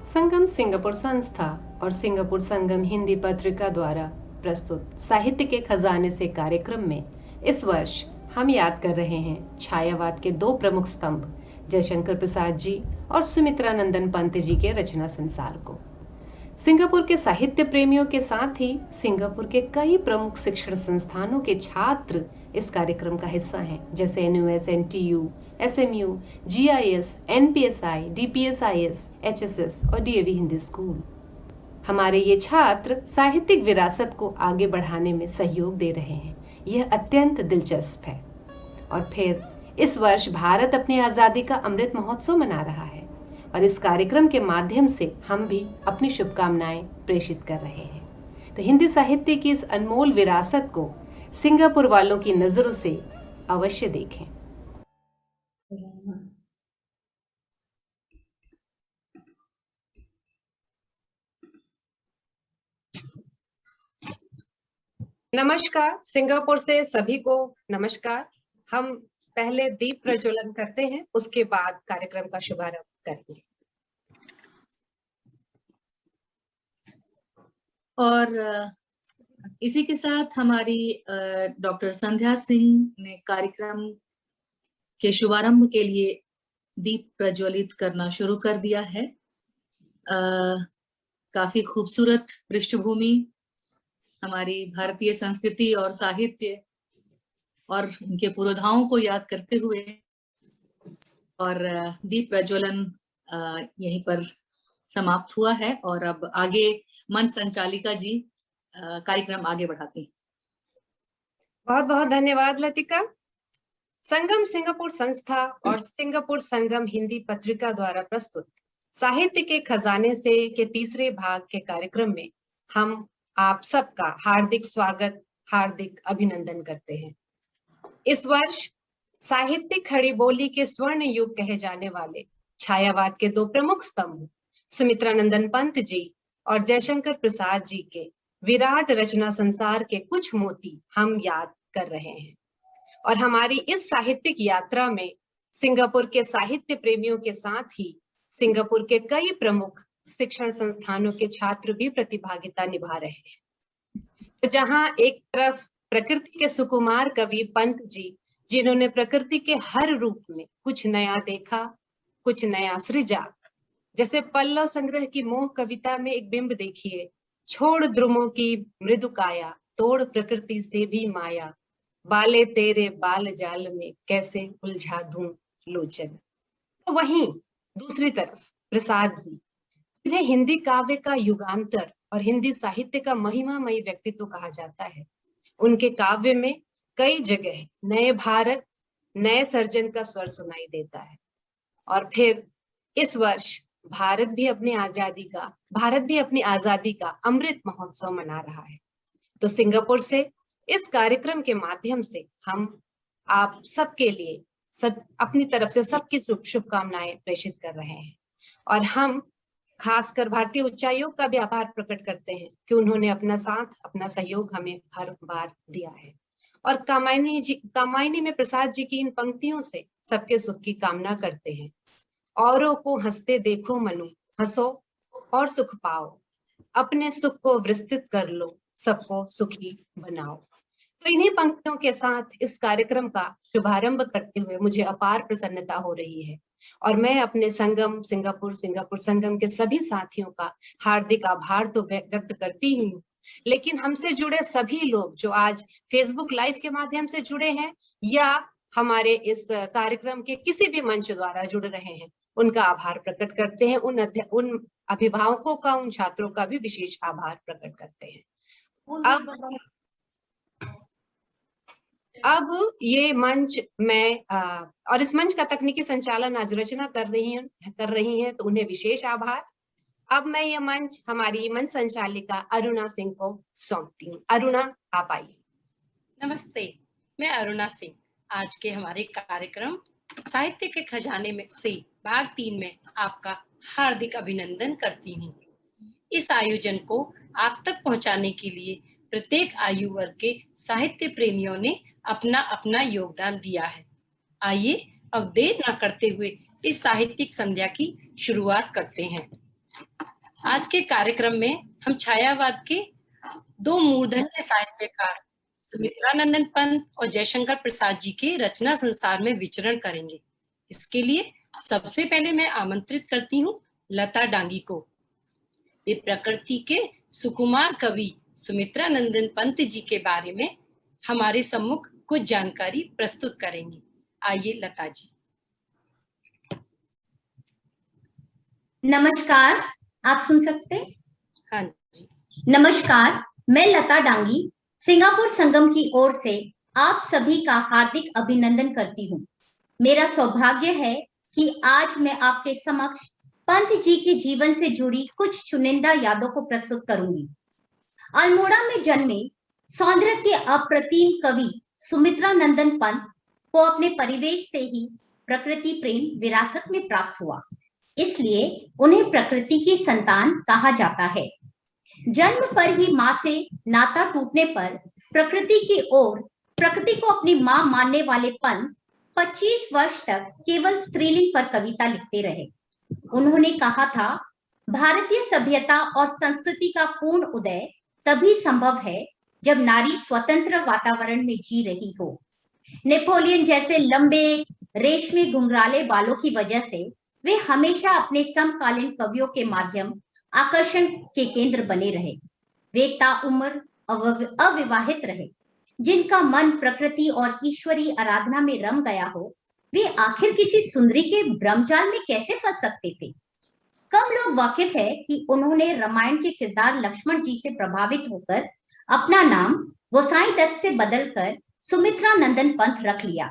संगम Singapore संस्था और Singapore संगम हिंदी पत्रिका द्वारा प्रस्तुत साहित्य के खजाने से कार्यक्रम में इस वर्ष हम याद कर रहे हैं छायावाद के दो प्रमुख स्तंभ जयशंकर प्रसाद जी और सुमित्रा नंदन पंत जी के रचना संसार को। सिंगापुर के साहित्य प्रेमियों के साथ ही सिंगापुर के कई प्रमुख शिक्षण संस्थानों के छात्र इस कार्यक्रम का हिस्सा हैं, जैसे NUS, NTU, SMU, GIS, NPSI, DPSIS, HSS और DAV हिंदी स्कूल। हमारे ये छात्र साहित्यिक विरासत को आगे बढ़ाने में सहयोग दे रहे हैं। यह अत्यंत दिलचस्प है। और फिर इस वर्ष भारत अपनी आजादी का अमृत महोत्सव मना रहा है और इस कार्यक्रम के माध्यम से हम भी अपनी शुभकामनाएं प्रेषित कर रहे हैं। तो हिंदी साहित्य की इस अनमोल विरासत को सिंगापुर वालों की नजरों से अवश्य देखें। नमस्कार, सिंगापुर से सभी को नमस्कार। हम पहले दीप प्रज्वलन करते हैं, उसके बाद कार्यक्रम का शुभारंभ करेंगे। और इसी के साथ हमारी डॉक्टर संध्या सिंह ने कार्यक्रम के शुभारंभ के लिए दीप प्रज्वलित करना शुरू कर दिया है। काफी खूबसूरत पृष्ठभूमि हमारी भारतीय संस्कृति और साहित्य और उनके पुरोधाओं को याद करते हुए और दीप प्रज्वलन यहीं पर समाप्त हुआ है और अब आगे मंच संचालिका जी कार्यक्रम आगे बढ़ाती हैं। बहुत बहुत धन्यवाद लतिका। संगम सिंगापुर संस्था और सिंगापुर संगम हिंदी पत्रिका द्वारा प्रस्तुत साहित्य के खजाने से के तीसरे भाग के कार्यक्रम में हम आप सबका हार्दिक स्वागत, हार्दिक अभिनंदन करते हैं। इस वर्ष साहित्यिक खड़ी बोली के स्वर्ण युग कहे जाने वाले छायावाद के दो प्रमुख स्तंभ सुमित्रा नंदन पंत जी और जयशंकर प्रसाद जी के विराट रचना संसार के कुछ मोती हम याद कर रहे हैं। और हमारी इस साहित्यिक यात्रा में सिंगापुर के साहित्य प्रेमियों के साथ ही सिंगापुर के कई प्रमुख शिक्षण संस्थानों के छात्र भी प्रतिभागिता निभा रहे हैं। तो जहां एक तरफ प्रकृति के सुकुमार कवि पंत जी, जिन्होंने प्रकृति के हर रूप में कुछ नया देखा, कुछ नया सृजा, जैसे पल्लव संग्रह की मोह कविता में एक बिंब देखिए, छोड़ द्रुमों की मृदु काया, तोड़ प्रकृति से भी माया, बाले तेरे बाल जाल में कैसे उलझा दूं लोचन। तो वहीं दूसरी तरफ प्रसाद भी, इन्हें हिंदी काव्य का युगांतर और हिंदी साहित्य का महिमामयी व्यक्तित्व कहा जाता है। उनके काव्य में कई जगह नए भारत, नए सर्जन का स्वर सुनाई देता है। और फिर इस वर्ष भारत भी अपनी आजादी का अमृत महोत्सव मना रहा है। तो सिंगापुर से इस कार्यक्रम के माध्यम से हम आप सबके लिए सब अपनी तरफ से सबकी शुभकामनाएं प्रेषित कर रहे हैं। और हम खासकर भारतीय उच्चायोग का भी आभार प्रकट करते हैं कि उन्होंने अपना साथ, अपना सहयोग हमें हर बार दिया है। और कामायनी में प्रसाद जी की इन पंक्तियों से सबके सुख की कामना करते हैं। औरों को हंसते देखो मनु, हंसो और सुख पाओ, अपने सुख को विस्तृत कर लो, सबको सुखी बनाओ। तो इन्हीं पंक्तियों के साथ इस कार्यक्रम का शुभारंभ करते हुए मुझे अपार प्रसन्नता हो रही है और मैं अपने सिंगापुर संगम के सभी साथियों का हार्दिक आभार तो व्यक्त करती ही हूँ, लेकिन हमसे जुड़े सभी लोग जो आज फेसबुक लाइव के माध्यम से जुड़े हैं या हमारे इस कार्यक्रम के किसी भी मंच द्वारा जुड़ रहे हैं, उनका आभार प्रकट करते हैं। उन अभिभावकों का, उन छात्रों का भी विशेष आभार प्रकट करते हैं। अब ये मंच और इस मंच का तकनीकी संचालन आज रचना कर रही हैं, तो उन्हें विशेष आभार। अब मैं ये मंच हमारी मंच संचालिका अरुणा सिंह को सौंपती हूँ। अरुणा, आप आइए। नमस्ते, मैं अरुणा सिंह आज के हमारे कार्यक्रम साहित्य के खजाने में से भाग 3 में आपका हार्दिक अभिनंदन करती हूँ। इस आयोजन को आप तक पहुँचाने के लिए प्रत्येक आयु वर्ग के साहित्य प्रेमियों ने अपना अपना योगदान दिया है। आइए अब देर न करते हुए इस साहित्यिक संध्या की शुरुआत करते हैं। आज के कार्यक्रम में हम छायावाद के दो मूर्धन्य साहित्यकार सुमित्रानंदन पंत और जयशंकर प्रसाद जी के रचना संसार में विचरण करेंगे। इसके लिए सबसे पहले मैं आमंत्रित करती हूँ लता डांगी को। ये प्रकृति के सुकुमार कवि सुमित्रानंदन पंत जी के बारे में हमारे सम्मुख कुछ जानकारी प्रस्तुत करेंगी। आइए लता जी। नमस्कार, आप सुन सकते हैं? हाँ जी। नमस्कार, मैं लता डांगी सिंगापुर संगम की ओर से आप सभी का हार्दिक अभिनंदन करती हूँ। मेरा सौभाग्य है कि आज मैं आपके समक्ष पंत जी के जीवन से जुड़ी कुछ चुनिंदा यादों को प्रस्तुत करूंगी। अल्मोड़ा में जन्मे सौंदर्य के अप्रतिम कवि सुमित्रानंदन पंत को अपने परिवेश से ही प्रकृति प्रेम विरासत में प्राप्त हुआ, इसलिए उन्हें प्रकृति की संतान कहा जाता है। जन्म पर ही मां से नाता टूटने पर प्रकृति की ओर प्रकृति को अपनी मां मानने वाले पंत 25 वर्ष तक केवल स्त्रीलिंग पर कविता लिखते रहे। उन्होंने कहा था, भारतीय सभ्यता और संस्कृति का पूर्ण उदय तभी संभव है जब नारी स्वतंत्र वातावरण में जी रही हो। नेपोलियन जैसे लंबे रेशमी घुंघराले बालों की वजह से वे हमेशा अपने समकालीन कवियों के माध्यम आकर्षण के केंद्र बने रहे। वे ताउम्र अविवाहित रहे। जिनका मन प्रकृति और ईश्वरी आराधना में रम गया हो, वे आखिर किसी सुंदरी के ब्रह्मजाल में कैसे फंस सकते थे? कम लोग वाकिफ है कि उन्होंने रामायण के किरदार लक्ष्मण जी से प्रभावित होकर अपना नाम गोसाई दत्त से बदलकर सुमित्रानंदन पंत रख लिया।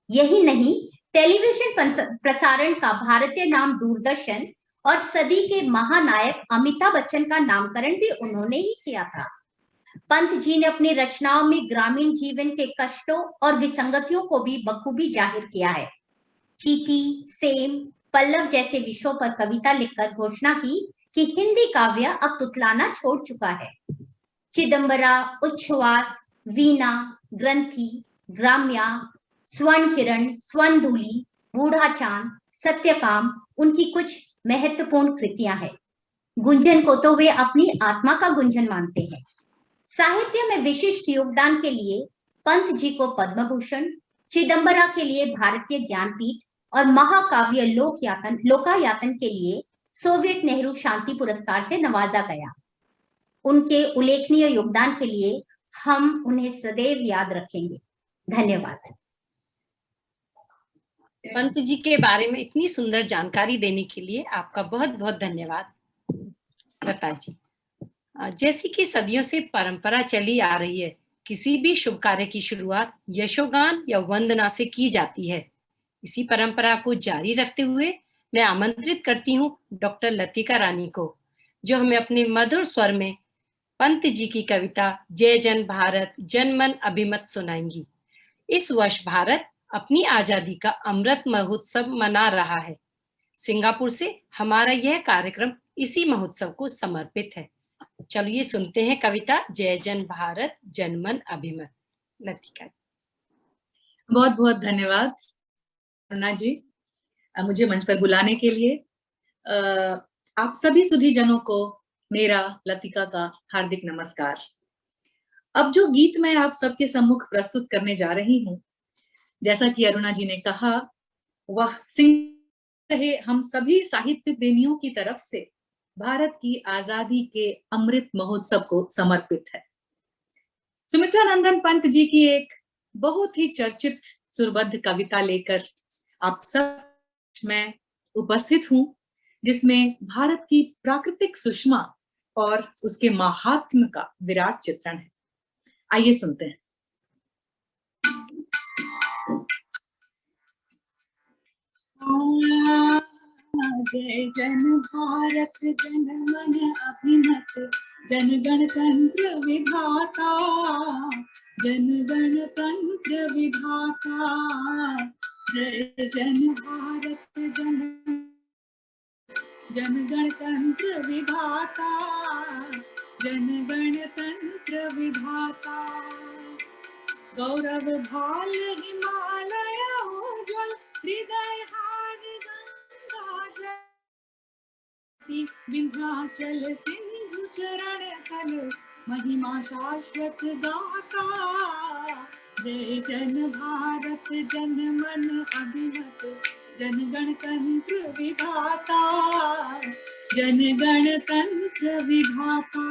यही नहीं, टेलीविजन प्रसारण का भारतीय नाम दूरदर्शन और सदी के महानायक अमिताभ बच्चन का नामकरण भी उन्होंने ही किया था। पंत जी ने अपनी रचनाओं में ग्रामीण जीवन के कष्टों और विसंगतियों को भी बखूबी जाहिर किया है। चीटी, सेम, पल्लव जैसे विषयों पर कविता लिखकर घोषणा की कि हिंदी काव्य अब तुतलाना छोड़ चुका है। चिदंबरा, उच्छ्वास, वीणा, ग्रंथि, ग्राम्या, स्वर्ण किरण, स्वर्ण धूली, बूढ़ा चांद, सत्यकाम उनकी कुछ महत्वपूर्ण कृतियां हैं। गुंजन को तो वे अपनी आत्मा का गुंजन मानते हैं। साहित्य में विशिष्ट योगदान के लिए पंत जी को पद्म भूषण, चिदंबरा के लिए भारतीय ज्ञानपीठ और महाकाव्य लोकायातन के लिए सोवियत नेहरू शांति पुरस्कार से नवाजा गया। उनके उल्लेखनीय योगदान के लिए हम उन्हें सदैव याद रखेंगे। धन्यवाद। पंत जी के बारे में इतनी सुंदर जानकारी देने के लिए आपका बहुत बहुत धन्यवाद लता जी। जैसी कि सदियों से परंपरा चली आ रही है, किसी भी शुभ कार्य की शुरुआत यशोगान या वंदना से की जाती है। इसी परंपरा को जारी रखते हुए मैं आमंत्रित करती हूँ डॉक्टर लतिका रानी को, जो हमें अपने मधुर स्वर में पंत जी की कविता जय जन भारत जनमन अभिमत सुनाएंगी। इस वर्ष भारत अपनी आजादी का अमृत महोत्सव मना रहा है। सिंगापुर से हमारा यह कार्यक्रम इसी महोत्सव को समर्पित है। चलिए सुनते हैं कविता जय जन भारत जनमन अभिमत। लतिका। बहुत बहुत धन्यवाद अरुणा जी, मुझे मंच पर बुलाने के लिए। आप सभी सुधीजनों को मेरा लतिका का हार्दिक नमस्कार। अब जो गीत मैं आप सबके सम्मुख प्रस्तुत करने जा रही हूँ, जैसा कि अरुणा जी ने कहा, वह सिंह रहे हम सभी साहित्य प्रेमियों की तरफ से भारत की आजादी के अमृत महोत्सव को समर्पित है। सुमित्रानंदन पंत जी की एक बहुत ही चर्चित सुरबद्ध कविता लेकर आप सब मैं उपस्थित हूँ, जिसमें भारत की प्राकृतिक सुषमा और उसके महात्म्य का विराट चित्रण है। आइए सुनते हैं। जय जन भारत जनमन अभिमत जन गणतंत्र विधाता, जन गणतंत्र विधाता। जय जन भारत जन गणतंत्र विधाता, जन गणतंत्र विधाता। गौरव भाल हिमालय उज्ज्वल हृदय हार गंगा जल, जयति विंध्याचल सिंधु चरण कल महिमा शाश्वत गाता। जय जन भारत जन मन अभिमत जन गणतंत्र विधाता। जन गणतंत्र विधाता।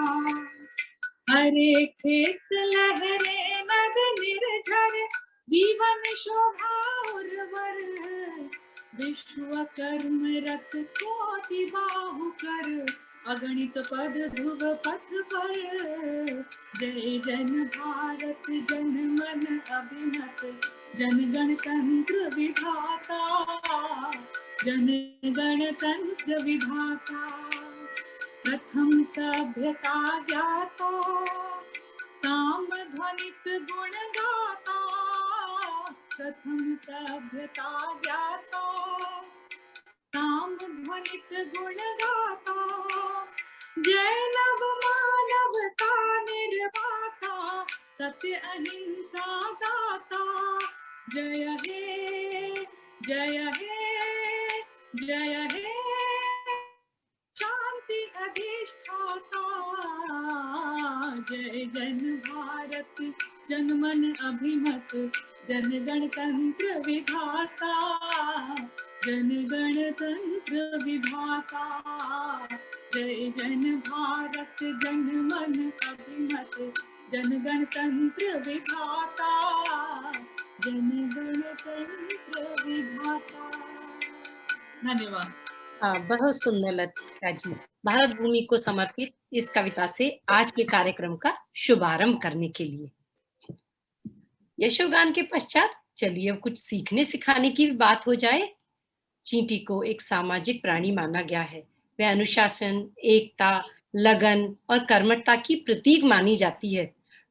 हरे खेत लहरे नद निर्झर जीवन शोभा उर्वर। विश्वकर्म रत कोटि बाहु कर अगणित पद ध्रुव पथ पर। जय जन भारत जन मन अभिमत जन गणतंत्र विधाता। जन गणतंत्र विधाता। प्रथम सभ्यता ज्ञाता साम ध्वनित गुण गाता। प्रथम सभ्यता ज्ञाता साम ध्वनित गुण गाता। जय नव मानवता निर्माता सत्य अहिंसा दाता। जय हे जय हे जय हे शांति अधिष्ठाता। जय जन भारत जन मन अभिमत जन गणतंत्र विधाता। जन गणतंत्र विधाता। जय जन भारत जन मन अभिमत जन गणतंत्र विधाता। जन गणतंत्र विधाता। धन्यवाद। बहुत सुंदर लतिका जी। भारत भूमि को समर्पित इस कविता से आज के कार्यक्रम का शुभारंभ करने के लिए यशोगान के पश्चात चलिए अब कुछ सीखने सिखाने की भी बात हो जाए। चींटी को एक सामाजिक प्राणी माना गया है। वह अनुशासन, एकता, लगन और कर्मठता की प्रतीक मानी जाती है।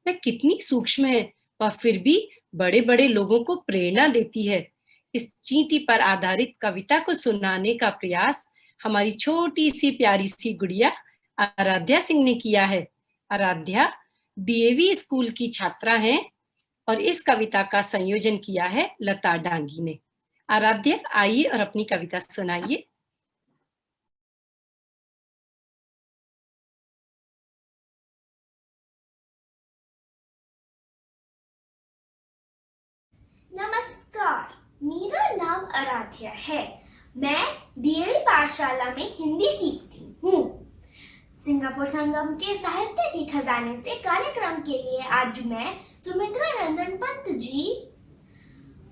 वह कितनी सूक्ष्म है और फिर भी बड़े बड़े लोगों को प्रेरणा देती है। इस चींटी पर आधारित कविता को सुनाने का प्रयास हमारी छोटी सी प्यारी सी गुड़िया आराध्या सिंह ने किया है। आराध्या डीएवी स्कूल की छात्रा हैं और इस कविता का संयोजन किया है लता डांगी ने। आराध्या आइए और अपनी कविता सुनाइए। नमस्कार, मेरा नाम आराध्या है। मैं डीएवी पाठशाला में हिंदी सीखती हूँ। सिंगापुर संगम के साहित्य के खजाने से कार्यक्रम के लिए आज मैं सुमित्रा नंदन पंत जी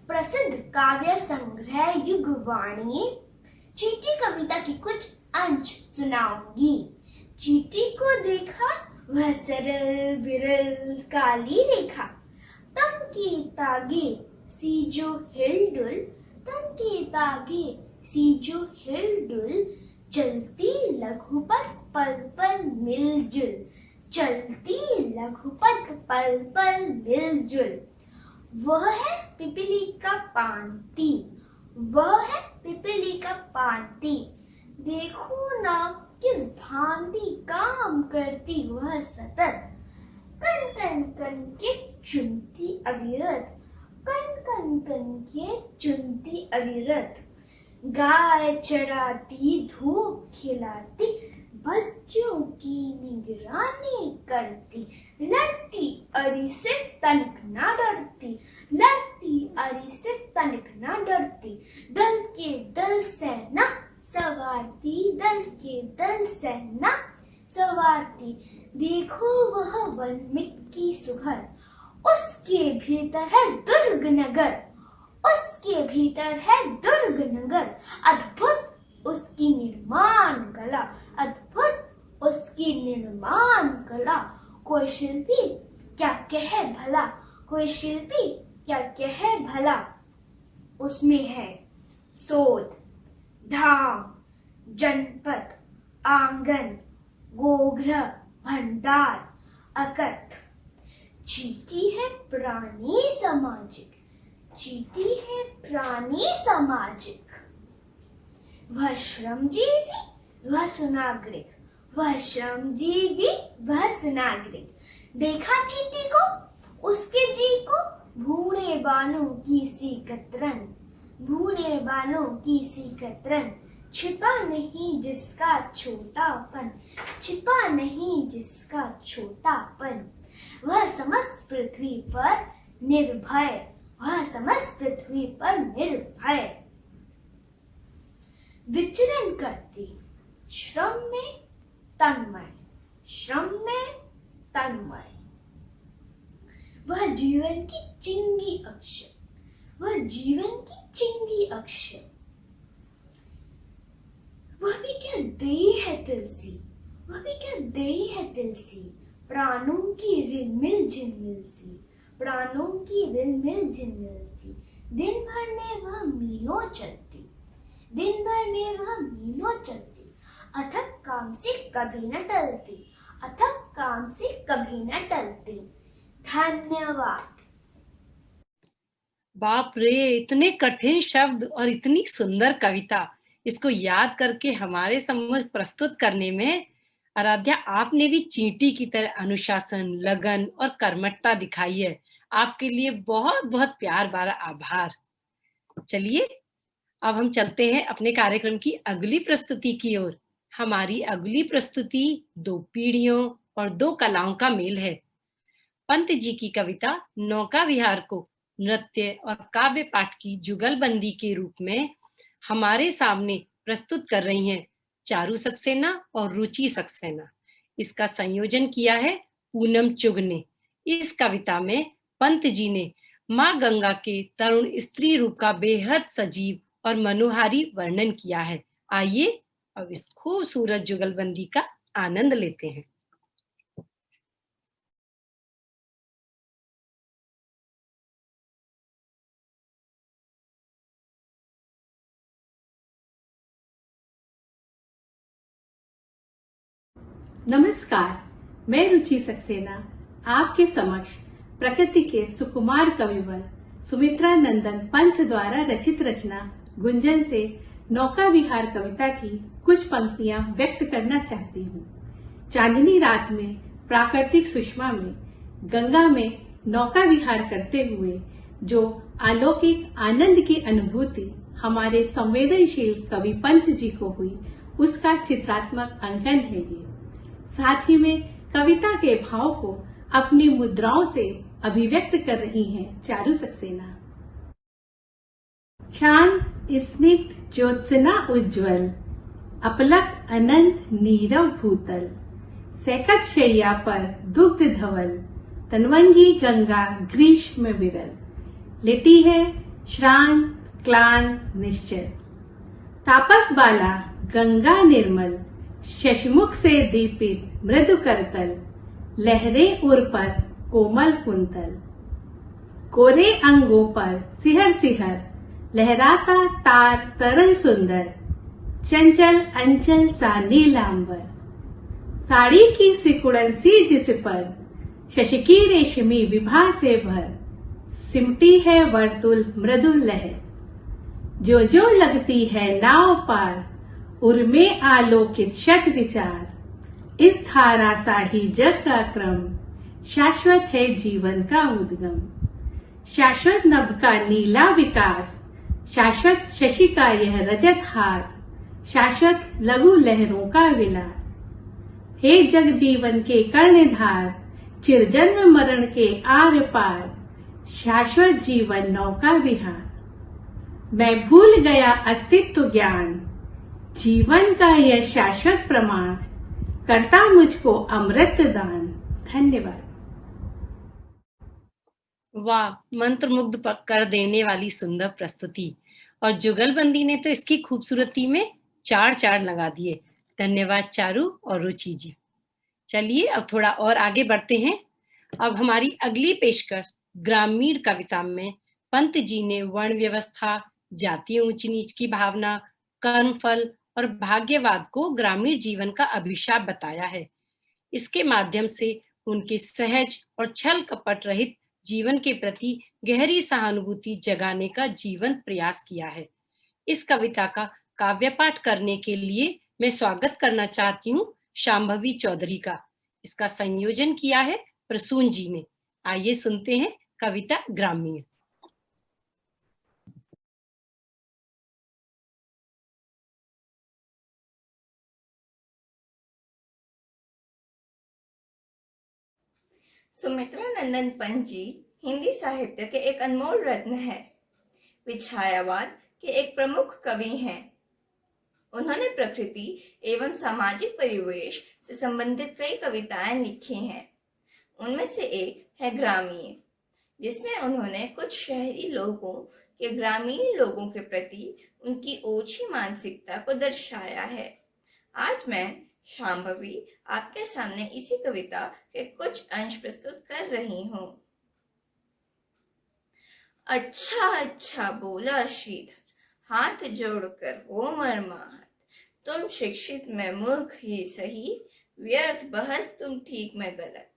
प्रसिद्ध काव्य संग्रह युगवाणी चींटी कविता की कुछ अंश सुनाऊंगी। चींटी को देखा वह सरल बिरल काली रेखा, तम के तागे सी जो हिलडुल, तम के तागे सी जो हिलडुल, चलती लघुपथ पल पल मिलजुल, चलती लघुपथ पल पल मिलजुल। वह है पिपली का पांति, वह है पिपली का पांति, देखो ना किस भांति काम करती वह सतत। कन कन कन के चुनती अविरत, कन कन कन के चुनती अविरत। गाय चराती धूप खिलाती, बच्चों की निगरानी करती, लड़ती अरी से तनिक ना डरती, लड़ती अरी से तनिक ना डरती। दल के दल सेना सवारती, दल के दल सेना सवारती, देखो वह वनमित की सुघर, उसके भीतर है दुर्ग नगर, उसके भीतर है दुर्ग नगर। अद्भुत उसकी निर्माण कला, अद्भुत उसकी निर्माण कला। कोई शिल्पी क्या कहे भला, कोई शिल्पी क्या कहे भला। उसमें है सोध, धाम, जनपद, आंगन, गोग्रह, भंडार, अकथ। चींटी है प्राणी सामाजिक, चींटी है प्राणी सामाजिक। वह श्रमजीवी वह सुनागरिक, वह श्रमजीवी वह सुनागरिक। देखा चींटी को उसके जी को, भूरे बालों की सी कतरन, भूरे बालों की सी कतरन। छिपा नहीं जिसका छोटापन, छिपा नहीं जिसका छोटापन, वह समस्त पृथ्वी पर निर्भय, वह समस्त पृथ्वी पर निर्भय। विचरण करते श्रम में तन्मय, श्रम में तन्मय, वह जीवन की चिंगी अक्षर, वह जीवन की चिंगी अक्षर, वह भी क्या देह है तुलसी, वह भी क्या देह है तुलसी, प्राणों की रिलमिल झिलमिल सी, प्राणों की रिलमिल झिलमिल सी, दिन भर में वह मीलों चलती, दिन भर में वह मीलों चलती, अथक काम से कभी न टलती, अथक काम से कभी न टलती। धन्यवाद। बाप रे, इतने कठिन शब्द और इतनी सुंदर कविता, इसको याद करके हमारे समक्ष प्रस्तुत करने में आराध्या आपने भी चींटी की तरह अनुशासन, लगन और कर्मठता दिखाई है। आपके लिए बहुत बहुत प्यार भरा आभार। चलिए अब हम चलते हैं अपने कार्यक्रम की अगली प्रस्तुति की ओर। हमारी अगली प्रस्तुति 2 पीढ़ियों और 2 कलाओं का मेल है। पंत जी की कविता नौका विहार को नृत्य और काव्य पाठ की जुगलबंदी के रूप में हमारे सामने प्रस्तुत कर रही हैं चारू सक्सेना और रुचि सक्सेना। इसका संयोजन किया है पूनम चुग ने। इस कविता में पंत जी ने माँ गंगा के तरुण स्त्री रूप का बेहद सजीव और मनोहारी वर्णन किया है। आइए अब इस खूबसूरत जुगलबंदी का आनंद लेते हैं। नमस्कार, मैं रुचि सक्सेना आपके समक्ष प्रकृति के सुकुमार कविवर सुमित्रा नंदन पंत द्वारा रचित रचना गुंजन से नौका विहार कविता की कुछ पंक्तियां व्यक्त करना चाहती हूँ। चांदनी रात में प्राकृतिक सुषमा में गंगा में नौका विहार करते हुए जो अलौकिक आनंद की अनुभूति हमारे संवेदनशील कवि पंत जी को हुई, उसका चित्रात्मक अंकन है ये। साथ ही में कविता के भाव को अपनी मुद्राओं से अभिव्यक्त कर रही हैं चारू सक्सेना। शांत स्निग्ध ज्योत्सना उज्ज्वल, अपलक अनंत नीरव भूतल, सैकत शैया पर दुग्ध धवल, तनवंगी गंगा ग्रीष्म विरल, लेटी है श्रांत क्लांत निश्चल, तापस बाला गंगा निर्मल, शशमुख से दीपित मृदु करतल, लहरें उर पर कोमल कुंतल, कोरे अंगों पर सिहर सिहर, लहराता तार तरल सुंदर, चंचल अंचल सा नीलांबर, साड़ी की सिकुड़न सी जिस पर, शशिकी रेशमी विभा से भर, सिमटी है वर्तुल मृदुल लहर, जो लगती है नाव पार, उर्मे आलोकित शत विचार, इस धारा सा ही जग का क्रम, शाश्वत है जीवन का उद्गम, शाश्वत नभ का नीला विकास, शाश्वत शशि का यह रजत हास, शाश्वत लघु लहरों का विलास, हे जग जीवन के कर्णधार, चिरजन्म मरण के आर पार, शाश्वत जीवन नौका विहार, मैं भूल गया अस्तित्व ज्ञान, जीवन का यह शाश्वत प्रमाण, करता मुझको अमृत दान। धन्यवाद। वाह, मंत्रमुग्ध कर देने वाली सुंदर प्रस्तुति। और जुगलबंदी ने तो इसकी खूबसूरती में 4 लगा दिए। धन्यवाद चारू और रुचि जी। चलिए अब थोड़ा और आगे बढ़ते हैं। अब हमारी अगली पेशकश ग्रामीण कविता में पंत जी ने वर्ण व्यवस्था, जातीय ऊंच नीच की भावना, कर्मफल और भाग्यवाद को ग्रामीण जीवन का अभिशाप बताया है। इसके माध्यम से उनके सहज और छल कपट रहित जीवन के प्रति गहरी सहानुभूति जगाने का जीवन प्रयास किया है। इस कविता का काव्य पाठ करने के लिए मैं स्वागत करना चाहती हूँ शांभवी चौधरी का। इसका संयोजन किया है प्रसून जी ने। आइए सुनते हैं कविता ग्रामीण। सुमित्रा नंदन पंत जी हिंदी साहित्य के एक अनमोल रत्न है। वे छायावाद के एक प्रमुख कवि हैं। उन्होंने प्रकृति एवं सामाजिक परिवेश से संबंधित कई कविताएं लिखी हैं। उनमें से एक है ग्रामीण, जिसमें उन्होंने कुछ शहरी लोगों के ग्रामीण लोगों के प्रति उनकी ओछी मानसिकता को दर्शाया है। आज मैं शांभवी आपके सामने इसी कविता के कुछ अंश प्रस्तुत कर रही हूँ। अच्छा अच्छा बोला श्रीधर, हाथ जोड़कर हो मरमाहत, तुम शिक्षित मैं मूर्ख ही सही, व्यर्थ बहस तुम ठीक मैं गलत।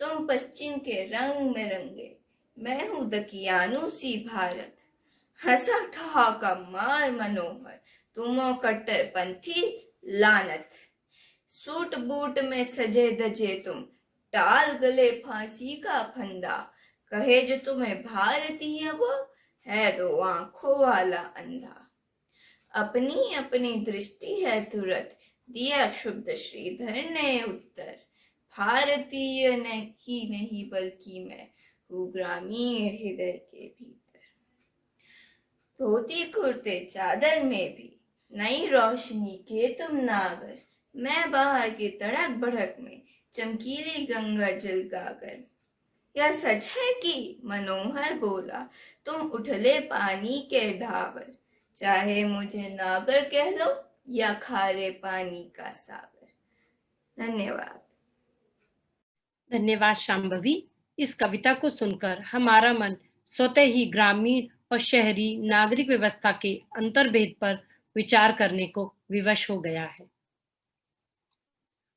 तुम पश्चिम के रंग में रंगे, मैं हूं दकियानू सी भारत। हंसा ठहाका मार मनोहर, तुमो कट्टर पंथी लानत। सूट बूट में सजे धजे तुम, टाल गले फांसी का फंदा। कहे जो तुम्हें भारतीय वो, है दो आंखों वाला अंधा। अपनी अपनी दृष्टि है तुरत, दिया क्षुब्ध श्रीधर ने उत्तर। भारतीय नहीं बल्कि मैं हूँ ग्रामीण हृदय के भीतर। धोती कुर्ते चादर में भी नई रोशनी के तुम नागर। मैं बाहर की तड़क भड़क में चमकीली गंगा जल गागर। यह सच है कि मनोहर बोला, तुम उठले पानी के ढाबर। चाहे मुझे नागर कह लो या खारे पानी का सागर। धन्यवाद। धन्यवाद शांभवी। इस कविता को सुनकर हमारा मन स्वतः ही ग्रामीण और शहरी नागरिक व्यवस्था के अंतर्भेद पर विचार करने को विवश हो गया है।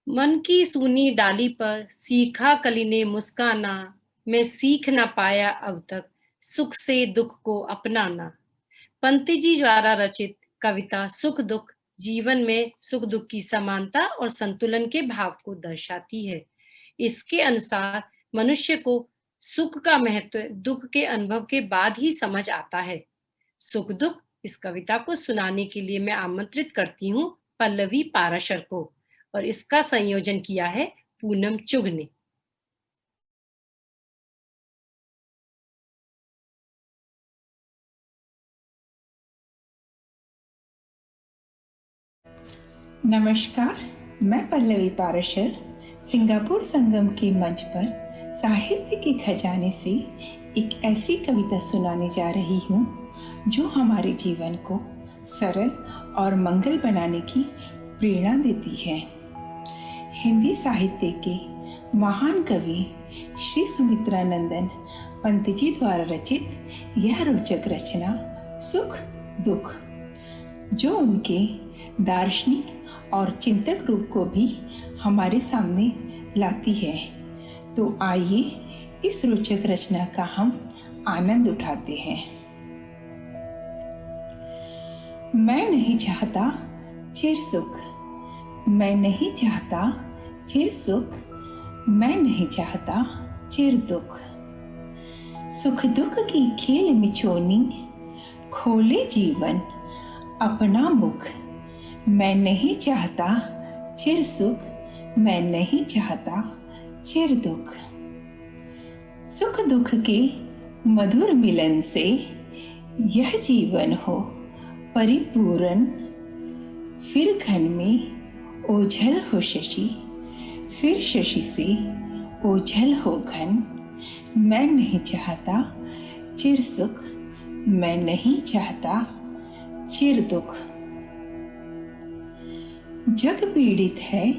मन की सूनी डाली पर सीखा कली ने मुस्काना, मैं सीख ना पाया अब तक सुख से दुख को अपनाना। पंत जी द्वारा रचित कविता सुख दुख जीवन में सुख दुख की समानता और संतुलन के भाव को दर्शाती है। इसके अनुसार मनुष्य को सुख का महत्व दुख के अनुभव के बाद ही समझ आता है। सुख दुख इस कविता को सुनाने के लिए मैं आमंत्रित करती हूँ पल्लवी पाराशर को, और इसका संयोजन किया है पूनम चुग ने। नमस्कार, मैं पल्लवी पाराशर सिंगापुर संगम के मंच पर साहित्य के खजाने से एक ऐसी कविता सुनाने जा रही हूँ जो हमारे जीवन को सरल और मंगल बनाने की प्रेरणा देती है। हिंदी साहित्य के महान कवि श्री सुमित्रा नंदन पंत जी द्वारा रचित यह रोचक रचना सुख दुख, जो उनके दार्शनिक और चिंतक रूप को भी हमारे सामने लाती है। तो आइए इस रोचक रचना का हम आनंद उठाते हैं। मैं नहीं चाहता चिर सुख, मैं नहीं चाहता चिर सुख, मैं नहीं चाहता चिर दुख। सुख दुख की खेल मिचोनी, खोले जीवन अपना मुख। मैं नहीं चाहता चिर सुख, मैं नहीं चाहता चिर दुख। सुख दुख के मधुर मिलन से यह जीवन हो परिपूर्ण। फिर घन में ओझल हो शशि, फिर शशि से ओझल हो घन। मैं नहीं चाहता चिर सुख, मैं नहीं चाहता चिर दुख। जग पीड़ित है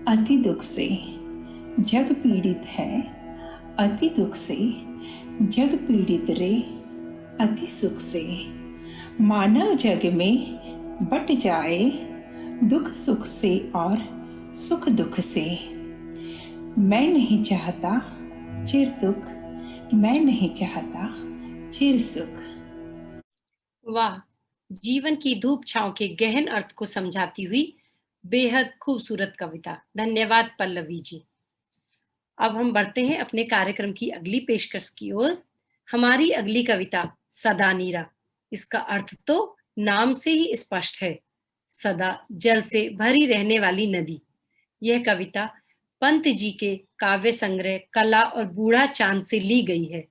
अति दुख से, जग पीड़ित है अति दुख से। जग पीड़ित रे अति सुख से। मानव जग में बट जाए दुख सुख से और सुख दुख से। मैं नहीं चाहता चिर दुख, मैं नहीं चाहता चिर सुख। वाह, जीवन की धूप छांव के गहन अर्थ को समझाती हुई बेहद खूबसूरत कविता। धन्यवाद पल्लवी जी। अब हम बढ़ते हैं अपने कार्यक्रम की अगली पेशकश की ओर। हमारी अगली कविता सदा नीरा। इसका अर्थ तो नाम से ही स्पष्ट है, सदा जल से भरी रहने वाली नदी। यह कविता पंत जी के काव्य संग्रह कला और बूढ़ा चांद से ली गई है।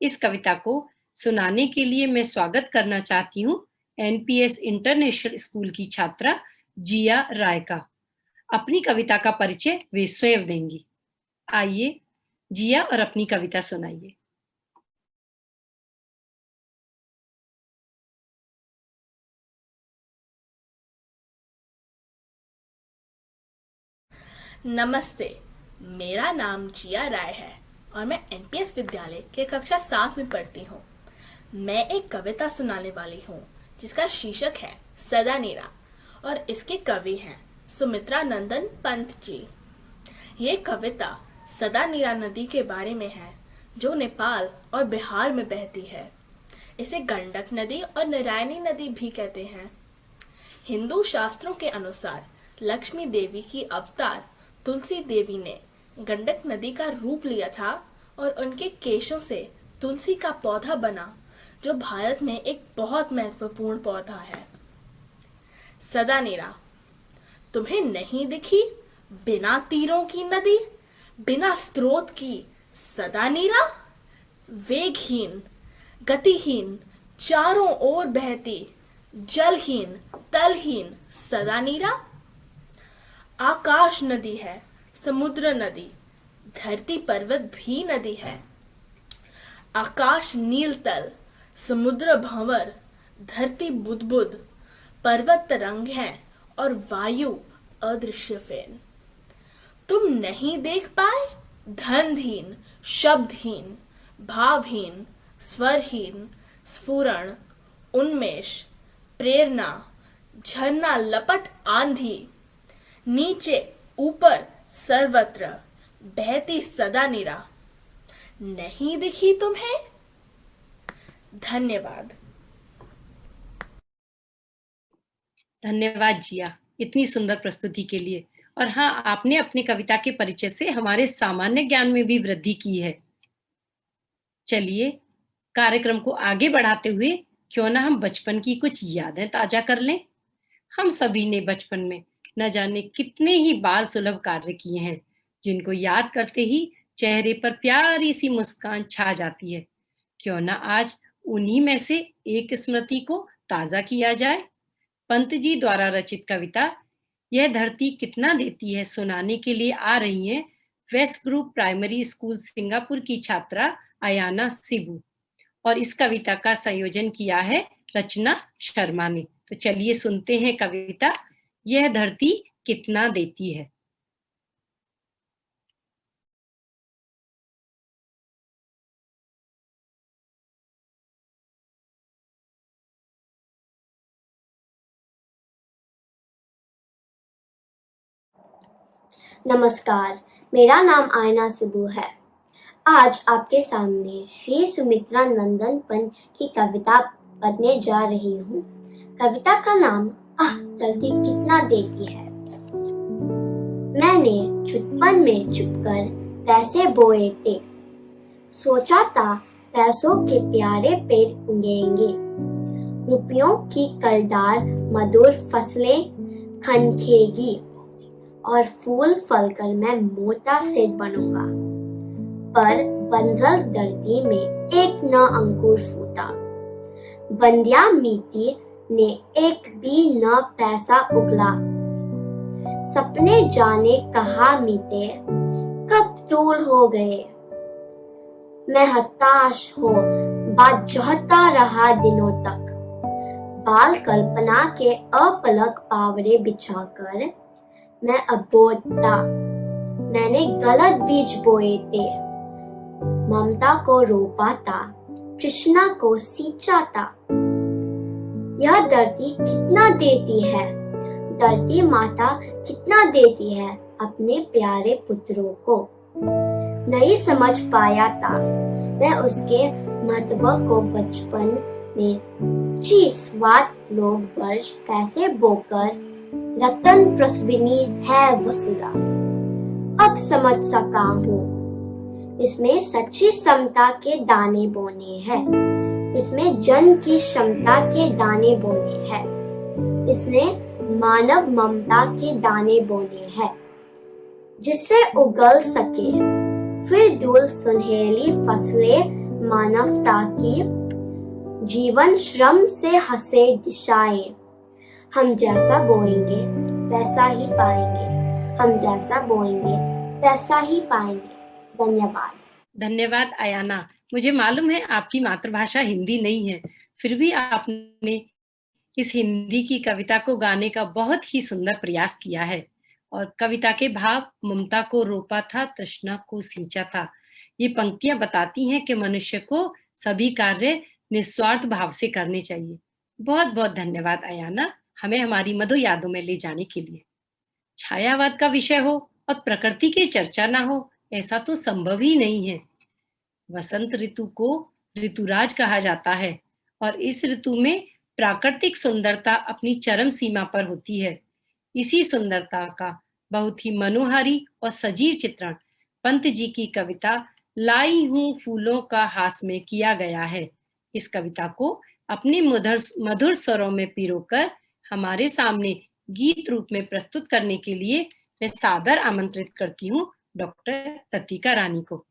इस कविता को सुनाने के लिए मैं स्वागत करना चाहती हूँ एनपीएस इंटरनेशनल स्कूल की छात्रा जिया राय का। अपनी कविता का परिचय वे स्वयं देंगी। आइए जिया और अपनी कविता सुनाइए। नमस्ते, मेरा नाम जिया राय है और मैं एनपीएस विद्यालय के कक्षा 7 में पढ़ती हूँ। मैं एक कविता सुनाने वाली हूँ जिसका शीर्षक है सदा नीरा और इसके कवि हैं सुमित्रा नंदन पंत जी। ये कविता सदा नीरा नदी के बारे में है जो नेपाल और बिहार में बहती है। इसे गंडक नदी और नारायणी नदी भी कहते हैं। हिंदू शास्त्रों के अनुसार लक्ष्मी देवी की अवतार तुलसी देवी ने गंडक नदी का रूप लिया था और उनके केशों से तुलसी का पौधा बना जो भारत में एक बहुत महत्वपूर्ण पौधा है। सदा नीरा, तुम्हें नहीं दिखी बिना तीरों की नदी, बिना स्रोत की सदा नीरा, वेगहीन गतिहीन चारों ओर बहती, जलहीन तलहीन सदा नीरा। आकाश नदी है, समुद्र नदी, धरती पर्वत भी नदी है। आकाश नील तल, समुद्र भंवर, धरती बुदबुद, पर्वत तरंग है और वायु अदृश्य फेन। तुम नहीं देख पाए धनहीन, शब्दहीन, भावहीन, स्वरहीन, स्फुरण, उन्मेष, प्रेरणा, झरना लपट आंधी, नीचे ऊपर सर्वत्र बहती सदा नीरा नहीं दिखी तुम्हें। धन्यवाद। धन्यवाद जिया इतनी सुंदर प्रस्तुति के लिए। और हाँ, आपने अपनी कविता के परिचय से हमारे सामान्य ज्ञान में भी वृद्धि की है। चलिए कार्यक्रम को आगे बढ़ाते हुए क्यों ना हम बचपन की कुछ यादें ताजा कर लें। हम सभी ने बचपन में न जाने कितने ही बाल सुलभ कार्य किए हैं जिनको याद करते ही चेहरे पर प्यारी सी मुस्कान छा जाती है। क्यों ना आज उन्हीं में से एक स्मृति को ताजा किया जाए। पंत जी द्वारा रचित कविता यह धरती कितना देती है सुनाने के लिए आ रही हैं west group primary school Singapore की छात्रा अयाना सिबू और इस कविता का संयोजन किया है रचना शर्मा ने। तो चलिए सुनते हैं कविता यह धरती कितना देती है। नमस्कार, मेरा नाम आयना सिबू है। आज आपके सामने श्री सुमित्रा नंदन पंत की कविता पढ़ने जा रही हूँ। कविता का नाम धरती कितना देती है। मैंने छुटपन में छुपकर पैसे बोए थे, सोचा था पैसों के प्यारे पेड़ उगेंगे, रुपयों की कलदार मधुर फसलें खनखेगी और फूल फलकर मैं मोटा सेठ बनूंगा। पर बंजर धरती में एक न अंकुर फूटा, बंदिया मिट्टी ने एक भी न पैसा उगला। सपने जाने कहाँ मिटे, कब दूर हो गए। मैं हताश हो बात जोहता रहा दिनों तक। बाल कल्पना के अपलक पावड़े बिछाकर मैं अबोध था। मैंने गलत बीज बोए थे, ममता को रोपा था, तृष्णा को सींचा था। यह धरती कितना देती है, धरती माता कितना देती है अपने प्यारे पुत्रों को। नहीं समझ पाया था मैं उसके महत्व को बचपन में। 20 लोग वर्ष पैसे बोकर रतन प्रसविनी है वसुला। अब समझ सका हूँ इसमें सच्ची समता के दाने बोने हैं, इसमें जन की क्षमता के दाने बोने हैं, इसमें मानव ममता के दाने बोने हैं। जिससे उगल सके फिर धूल सुनहली फसलें मानवता की। जीवन श्रम से हंसे दिशाएं, हम जैसा बोएंगे वैसा ही पाएंगे, हम जैसा बोएंगे वैसा ही पाएंगे। धन्यवाद। धन्यवाद अयाना। मुझे मालूम है आपकी मातृभाषा हिंदी नहीं है, फिर भी आपने इस हिंदी की कविता को गाने का बहुत ही सुंदर प्रयास किया है और कविता के भाव ममता को रोपा था, तृष्णा को सींचा था। ये पंक्तियां बताती हैं कि मनुष्य को सभी कार्य निस्वार्थ भाव से करने चाहिए। बहुत बहुत धन्यवाद अयाना, हमें हमारी मधुर यादों में ले जाने के लिए। छायावाद का विषय हो और प्रकृति की चर्चा ना हो, ऐसा तो संभव ही नहीं है। वसंत ऋतु को ऋतुराज कहा जाता है और इस ऋतु में प्राकृतिक सुंदरता अपनी चरम सीमा पर होती है। इसी सुंदरता का बहुत ही मनोहारी और सजीव चित्रण पंत जी की कविता लाई हूं फूलों का हास में किया गया है। इस कविता को अपने मधुर स्वरों में पिरोकर हमारे सामने गीत रूप में प्रस्तुत करने के लिए मैं सादर आमंत्रित करती हूँ डॉक्टर लतिका रानी को।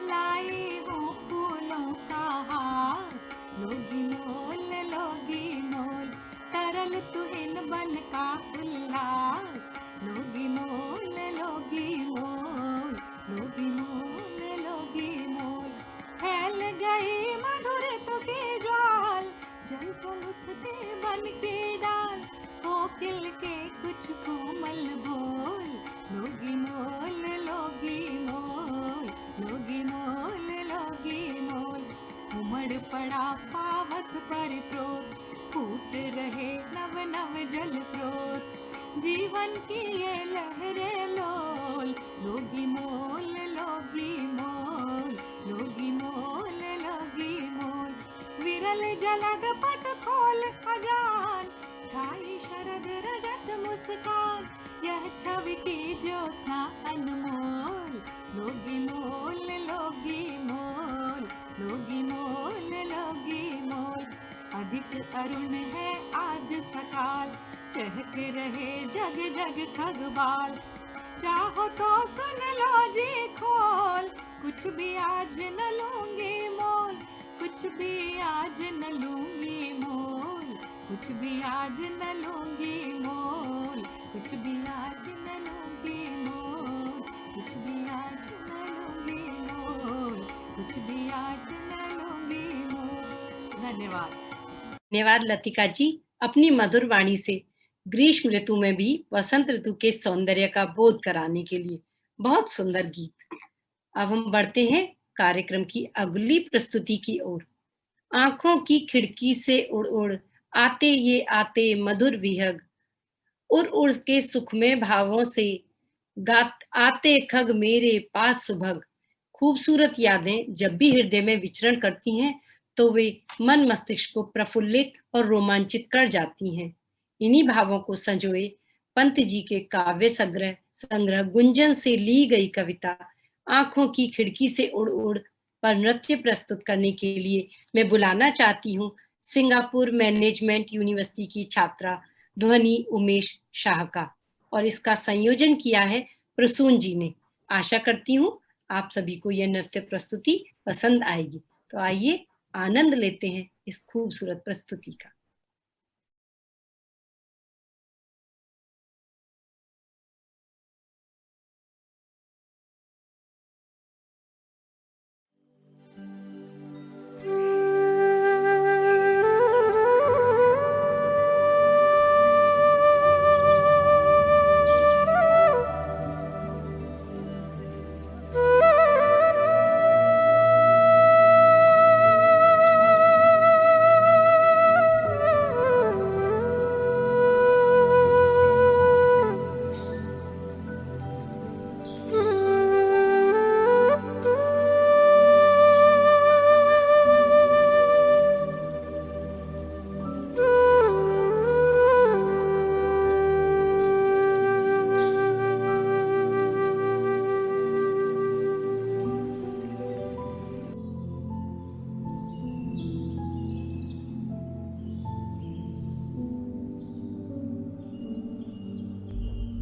लाई हूँ फूलों का हास, लोगी मोल तरल तुहिन बन का उल्लास। लोगी मोल फैल गई मधुर की ज्वाल, जल जल उठते बन के डाल, कोकिल के कुछ कोमल बोल। लोगी मोल उमड़ पड़ा पावस पर प्रोत, फूट रहे नव नव जल स्रोत, जीवन की ये लहरें लोल। लोगी मोल विरल जलग पट खोल अजान, छाई शरद रजत मुस्कान, यह छवि की ज्योत्सना अनमोल। लोगी मोल अधिक अरुण है आज सकाल, चहक रहे जग जग खगबाल, चाहो तो सुन लो जी खोल। कुछ भी आज न लूंगी मोल, कुछ भी आज न लूंगी मोल, कुछ भी आज न लूंगी मोल, कुछ भी आज न लूंगी मोल, कुछ भी आज न लूंगी मोल, कुछ भी आज न लूंगी मोल। धन्यवाद। धन्यवाद लतिका जी, अपनी मधुर वाणी से ग्रीष्म ऋतु में भी वसंत ऋतु के सौंदर्य का बोध कराने के लिए बहुत सुंदर गीत। अब हम बढ़ते हैं कार्यक्रम की अगली प्रस्तुति की ओर। आंखों की खिड़की से उड़ उड़ आते ये आते मधुर विहग, उड़ उड़ के सुखमय भावों से गात आते खग मेरे पास सुभग। खूबसूरत यादें जब भी हृदय में विचरण करती हैं तो वे मन मस्तिष्क को प्रफुल्लित और रोमांचित कर जाती हैं। इन्हीं भावों को संजोए पंत जी के काव्य संग्रह गुंजन से ली गई कविता आंखों की खिड़की से उड़ उड़ पर नृत्य प्रस्तुत करने के लिए मैं बुलाना चाहती हूँ सिंगापुर मैनेजमेंट यूनिवर्सिटी की छात्रा ध्वनि उमेश शाह का, और इसका संयोजन किया है प्रसून जी ने। आशा करती हूँ आप सभी को यह नृत्य प्रस्तुति पसंद आएगी। तो आइए आनंद लेते हैं इस खूबसूरत प्रस्तुति का।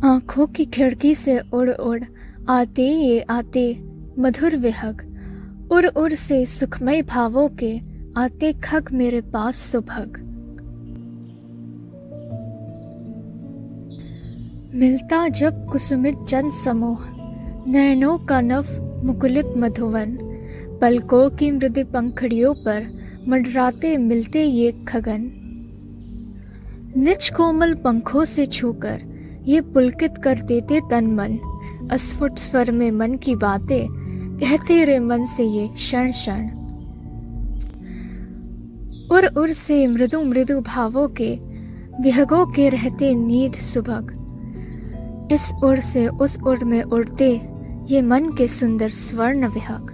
आंखों की खिड़की से उड़ उड़ आते ये आते मधुर विहग, उड़ उड़ से सुखमय भावों के आते खग मेरे पास सुभग। मिलता जब कुसुमित जन समूह, नैनों का नव मुकुलित मधुवन, पलकों की मृदु पंखड़ियों पर मंडराते मिलते ये खगन। निज कोमल पंखों से छूकर ये पुलकित कर देते तन मन, अस्फुट स्वर में मन की बातें कहते रे मन से ये क्षण क्षण। उर उर से मृदु मृदु भावों के विहगों के रहते नींद सुभग, इस उड़ से उस उड़ में उड़ते ये मन के सुंदर स्वर्ण विहग।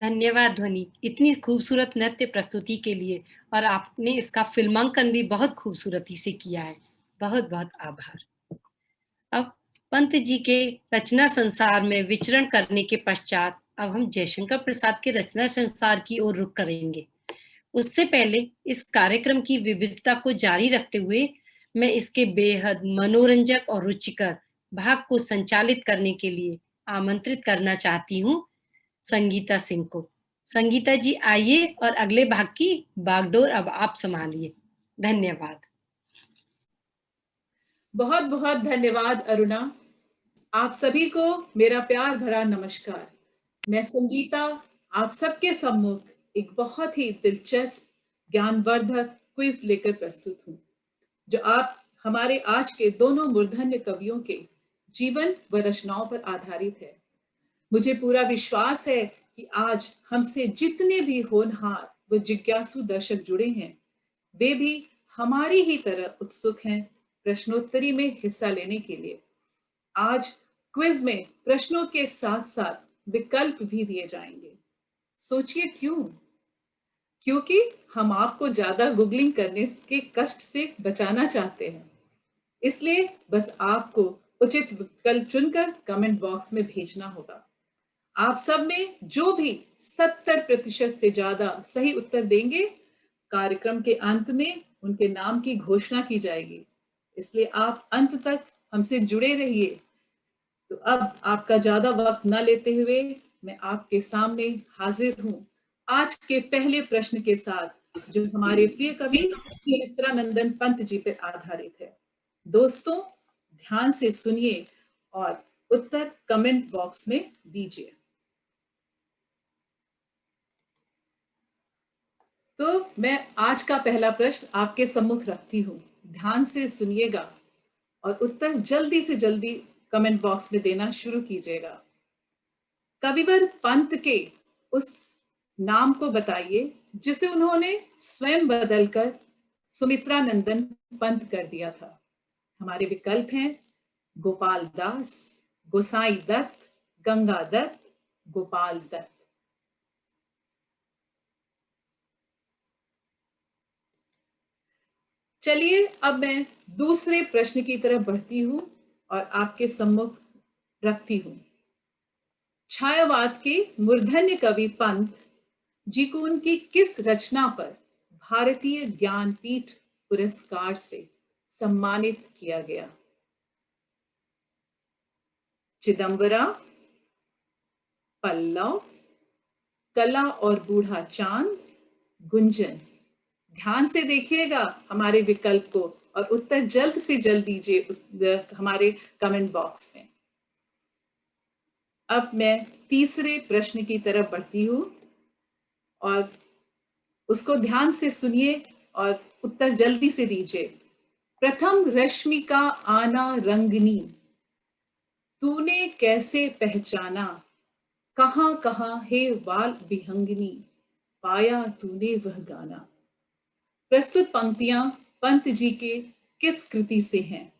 धन्यवाद ध्वनि, इतनी खूबसूरत नृत्य प्रस्तुति के लिए, और आपने इसका फिल्मांकन भी बहुत खूबसूरती से किया है। बहुत बहुत आभार। अब पंत जी के रचना संसार में विचरण करने के पश्चात अब हम जयशंकर प्रसाद के रचना संसार की ओर रुख करेंगे। उससे पहले इस कार्यक्रम की विविधता को जारी रखते हुए मैं इसके बेहद मनोरंजक और रुचिकर भाग को संचालित करने के लिए आमंत्रित करना चाहती हूँ संगीता सिंह को। संगीता जी आइए और अगले भाग की बागडोर अब आप संभालिए। धन्यवाद। बहुत बहुत धन्यवाद अरुणा। आप सभी को मेरा प्यार भरा नमस्कार। मैं संगीता आप सबके सम्मुख एक बहुत ही दिलचस्प ज्ञानवर्धक क्विज लेकर प्रस्तुत हूँ, जो आप हमारे आज के दोनों मूर्धन्य कवियों के जीवन व रचनाओं पर आधारित है। मुझे पूरा विश्वास है कि आज हमसे जितने भी होनहार व जिज्ञासु दर्शक जुड़े हैं, वे भी हमारी ही तरह उत्सुक हैं प्रश्नोत्तरी में हिस्सा लेने के लिए। आज क्विज में प्रश्नों के साथ साथ विकल्प भी दिए जाएंगे। सोचिए क्यों? क्योंकि हम आपको ज्यादा गूगलिंग करने के कष्ट से बचाना चाहते हैं। इसलिए बस आपको उचित विकल्प चुनकर कमेंट बॉक्स में भेजना होगा। आप सब में जो भी 70% से ज्यादा सही उत्तर देंगे, कार्यक्रम के अंत में उनके नाम की घोषणा की जाएगी। इसलिए आप अंत तक हमसे जुड़े रहिए। तो अब आपका ज्यादा वक्त न लेते हुए मैं आपके सामने हाजिर हूँ आज के पहले प्रश्न के साथ, जो हमारे प्रिय कवि सुमित्रानंदन पंत जी पर आधारित है। दोस्तों ध्यान से सुनिए और उत्तर कमेंट बॉक्स में दीजिए। तो मैं आज का पहला प्रश्न आपके सम्मुख रखती हूँ। ध्यान से सुनिएगा और उत्तर जल्दी से जल्दी कमेंट बॉक्स में देना शुरू कीजिएगा। कविवर पंत के उस नाम को बताइए जिसे उन्होंने स्वयं बदलकर सुमित्रानंदन पंत कर दिया था। हमारे विकल्प हैं गोपाल दास, गोसाई दत्त, गंगा दत्त, गोपाल दत्त। चलिए अब मैं दूसरे प्रश्न की तरफ बढ़ती हूं और आपके सम्मुख रखती हूं। छायावाद के मूर्धन्य कवि पंत जी को उनकी किस रचना पर भारतीय ज्ञानपीठ पुरस्कार से सम्मानित किया गया? चिदंबरा, पल्लव, कला और बूढ़ा चांद, गुंजन। ध्यान से देखिएगा हमारे विकल्प को और उत्तर जल्द से जल्द दीजिए हमारे कमेंट बॉक्स में। अब मैं तीसरे प्रश्न की तरफ बढ़ती हूँ और उसको ध्यान से सुनिए और उत्तर जल्दी से दीजिए। प्रथम रश्मि का आना रंगनी, तूने कैसे पहचाना, कहाँ कहाँ है वाल विहंगनी, पाया तूने वह गाना। प्रस्तुत पंक्तियां पंत जी के किस कृति से हैं?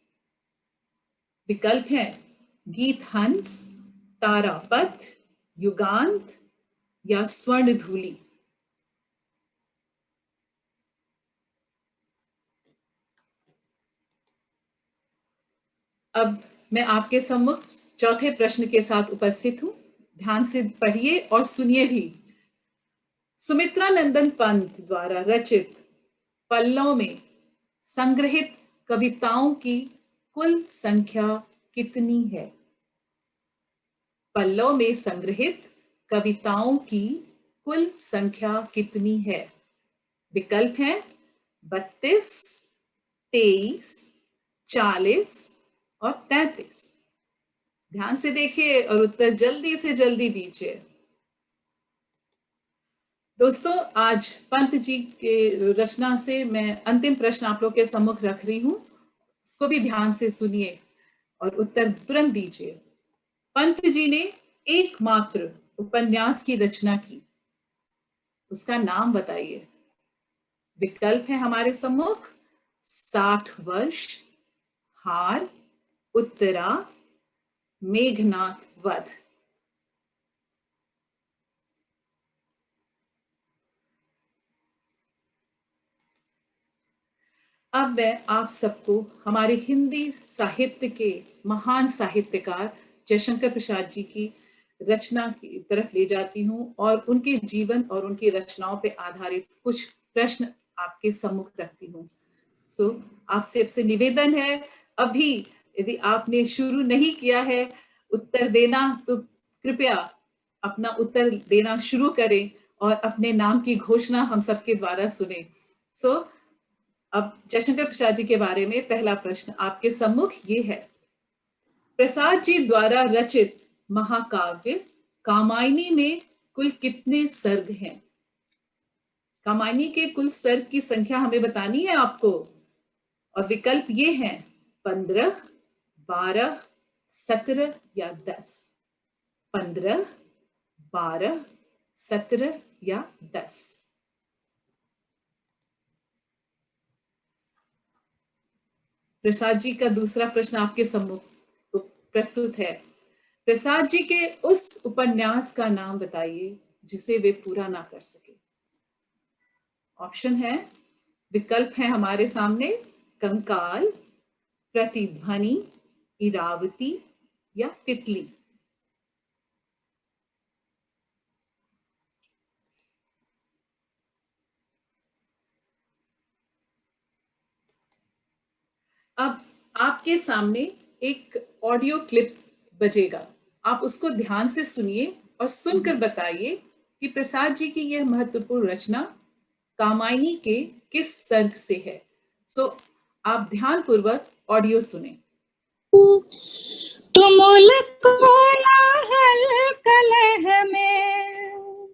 विकल्प हैं गीत हंस, तारापथ, युगांत या स्वर्ण धूलि। अब मैं आपके सम्मुख चौथे प्रश्न के साथ उपस्थित हूं। ध्यान से पढ़िए और सुनिए भी। सुमित्रा नंदन पंत द्वारा रचित पल्लव में संग्रहित कविताओं की कुल संख्या कितनी है? पल्लव में संग्रहित कविताओं की कुल संख्या कितनी है? विकल्प हैं 32, 23, 40 और 33। ध्यान से देखिए और उत्तर जल्दी से जल्दी दीजिए। दोस्तों, आज पंत जी के रचना से मैं अंतिम प्रश्न आप लोग के सम्मुख रख रही हूं, उसको भी ध्यान से सुनिए और उत्तर तुरंत दीजिए। पंत जी ने एकमात्र उपन्यास की रचना की, उसका नाम बताइए। विकल्प है हमारे सम्मुख 60 वर्ष, हार, उत्तरा, मेघनाथ वध। अब मैं आप सबको हमारे हिंदी साहित्य के महान साहित्यकार जयशंकर प्रसाद जी की रचना की तरफ ले जाती हूं और उनके जीवन और उनकी रचनाओं पर आधारित कुछ प्रश्न आपके सम्मुख रखती हूं। आपसे निवेदन है, अभी यदि आपने शुरू नहीं किया है उत्तर देना तो कृपया अपना उत्तर देना शुरू करें और अपने नाम की घोषणा हम सबके द्वारा सुने। अब जयशंकर प्रसाद जी के बारे में पहला प्रश्न आपके सम्मुख ये है। प्रसाद जी द्वारा रचित महाकाव्य कामायनी में कुल कितने सर्ग हैं? कामायनी के कुल सर्ग की संख्या हमें बतानी है आपको और विकल्प ये हैं 15, 12, 17 या 10। 15, 12, 17 या 10। प्रसाद जी का दूसरा प्रश्न आपके सम्मुख प्रस्तुत है। प्रसाद जी के उस उपन्यास का नाम बताइए जिसे वे पूरा ना कर सके। ऑप्शन है, विकल्प है हमारे सामने कंकाल, प्रतिध्वनि, इरावती या तितली। अब आपके सामने एक ऑडियो क्लिप बजेगा, आप उसको ध्यान से सुनिए और सुनकर बताइए कि प्रसाद जी की यह महत्वपूर्ण रचना कामायनी के किस सर्ग से है। आप ध्यान पूर्वक ऑडियो सुने। तुमुल कोलाहल कलह में,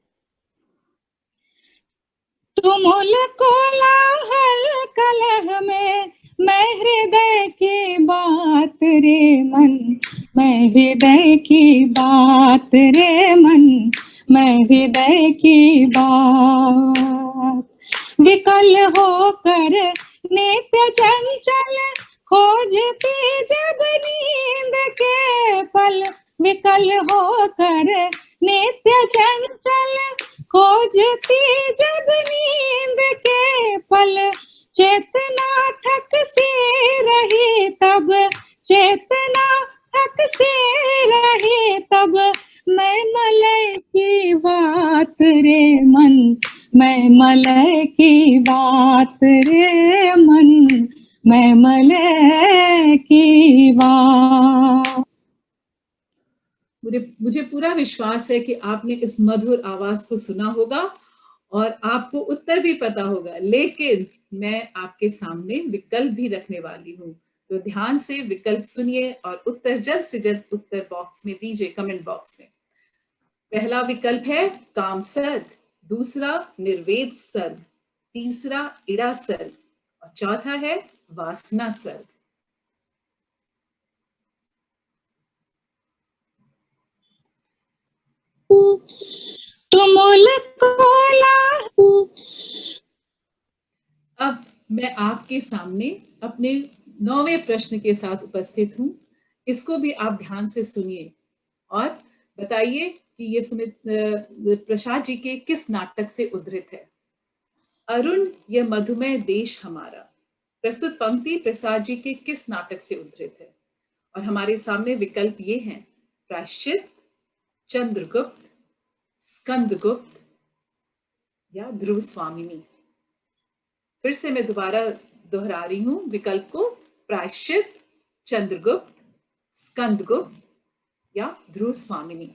तुमुल कोलाहल कलह में, मैं हृदय की बात रे मन, मैं हृदय की बात रे मन, मैं हृदय की बात। विकल होकर नित्य चंचल खोजती जब नींद के पल, विकल होकर नित्य चंचल खोजती जब नींद के पल, चेतना थक सी रही तब, चेतना थक सी रही तब, मैं मलय की बात रे मन, मैं मलय की बात रे मन, मैं मलय की बात। मुझे पूरा विश्वास है कि आपने इस मधुर आवाज को सुना होगा और आपको उत्तर भी पता होगा, लेकिन मैं आपके सामने विकल्प भी रखने वाली हूँ, तो ध्यान से विकल्प सुनिए और उत्तर जल्द से जल्द उत्तर बॉक्स में दीजिए, कमेंट बॉक्स में। पहला विकल्प है कामसर्ग, दूसरा निर्वेद सर्ग, तीसरा इड़ा सर्ग और चौथा है वासना सर्ग। अब मैं आपके सामने अपने 9वें प्रश्न के साथ उपस्थित हूँ। इसको भी आप ध्यान से सुनिए और बताइए कि ये सुमित प्रसाद जी के किस नाटक से उद्धृत है। अरुण यह मधुमेह देश हमारा प्रस्तुत पंक्ति प्रसाद जी के किस नाटक से उद्धृत है? और हमारे सामने विकल्प ये हैं: प्रायश्चित, चंद्रगुप्त, स्कंदगुप्त या ध्रुव स्वामिनी। फिर से मैं दोबारा दोहरा रही हूं विकल्प को: प्रायश्चित, चंद्रगुप्त, स्कंदगुप्त या ध्रुव स्वामिनी।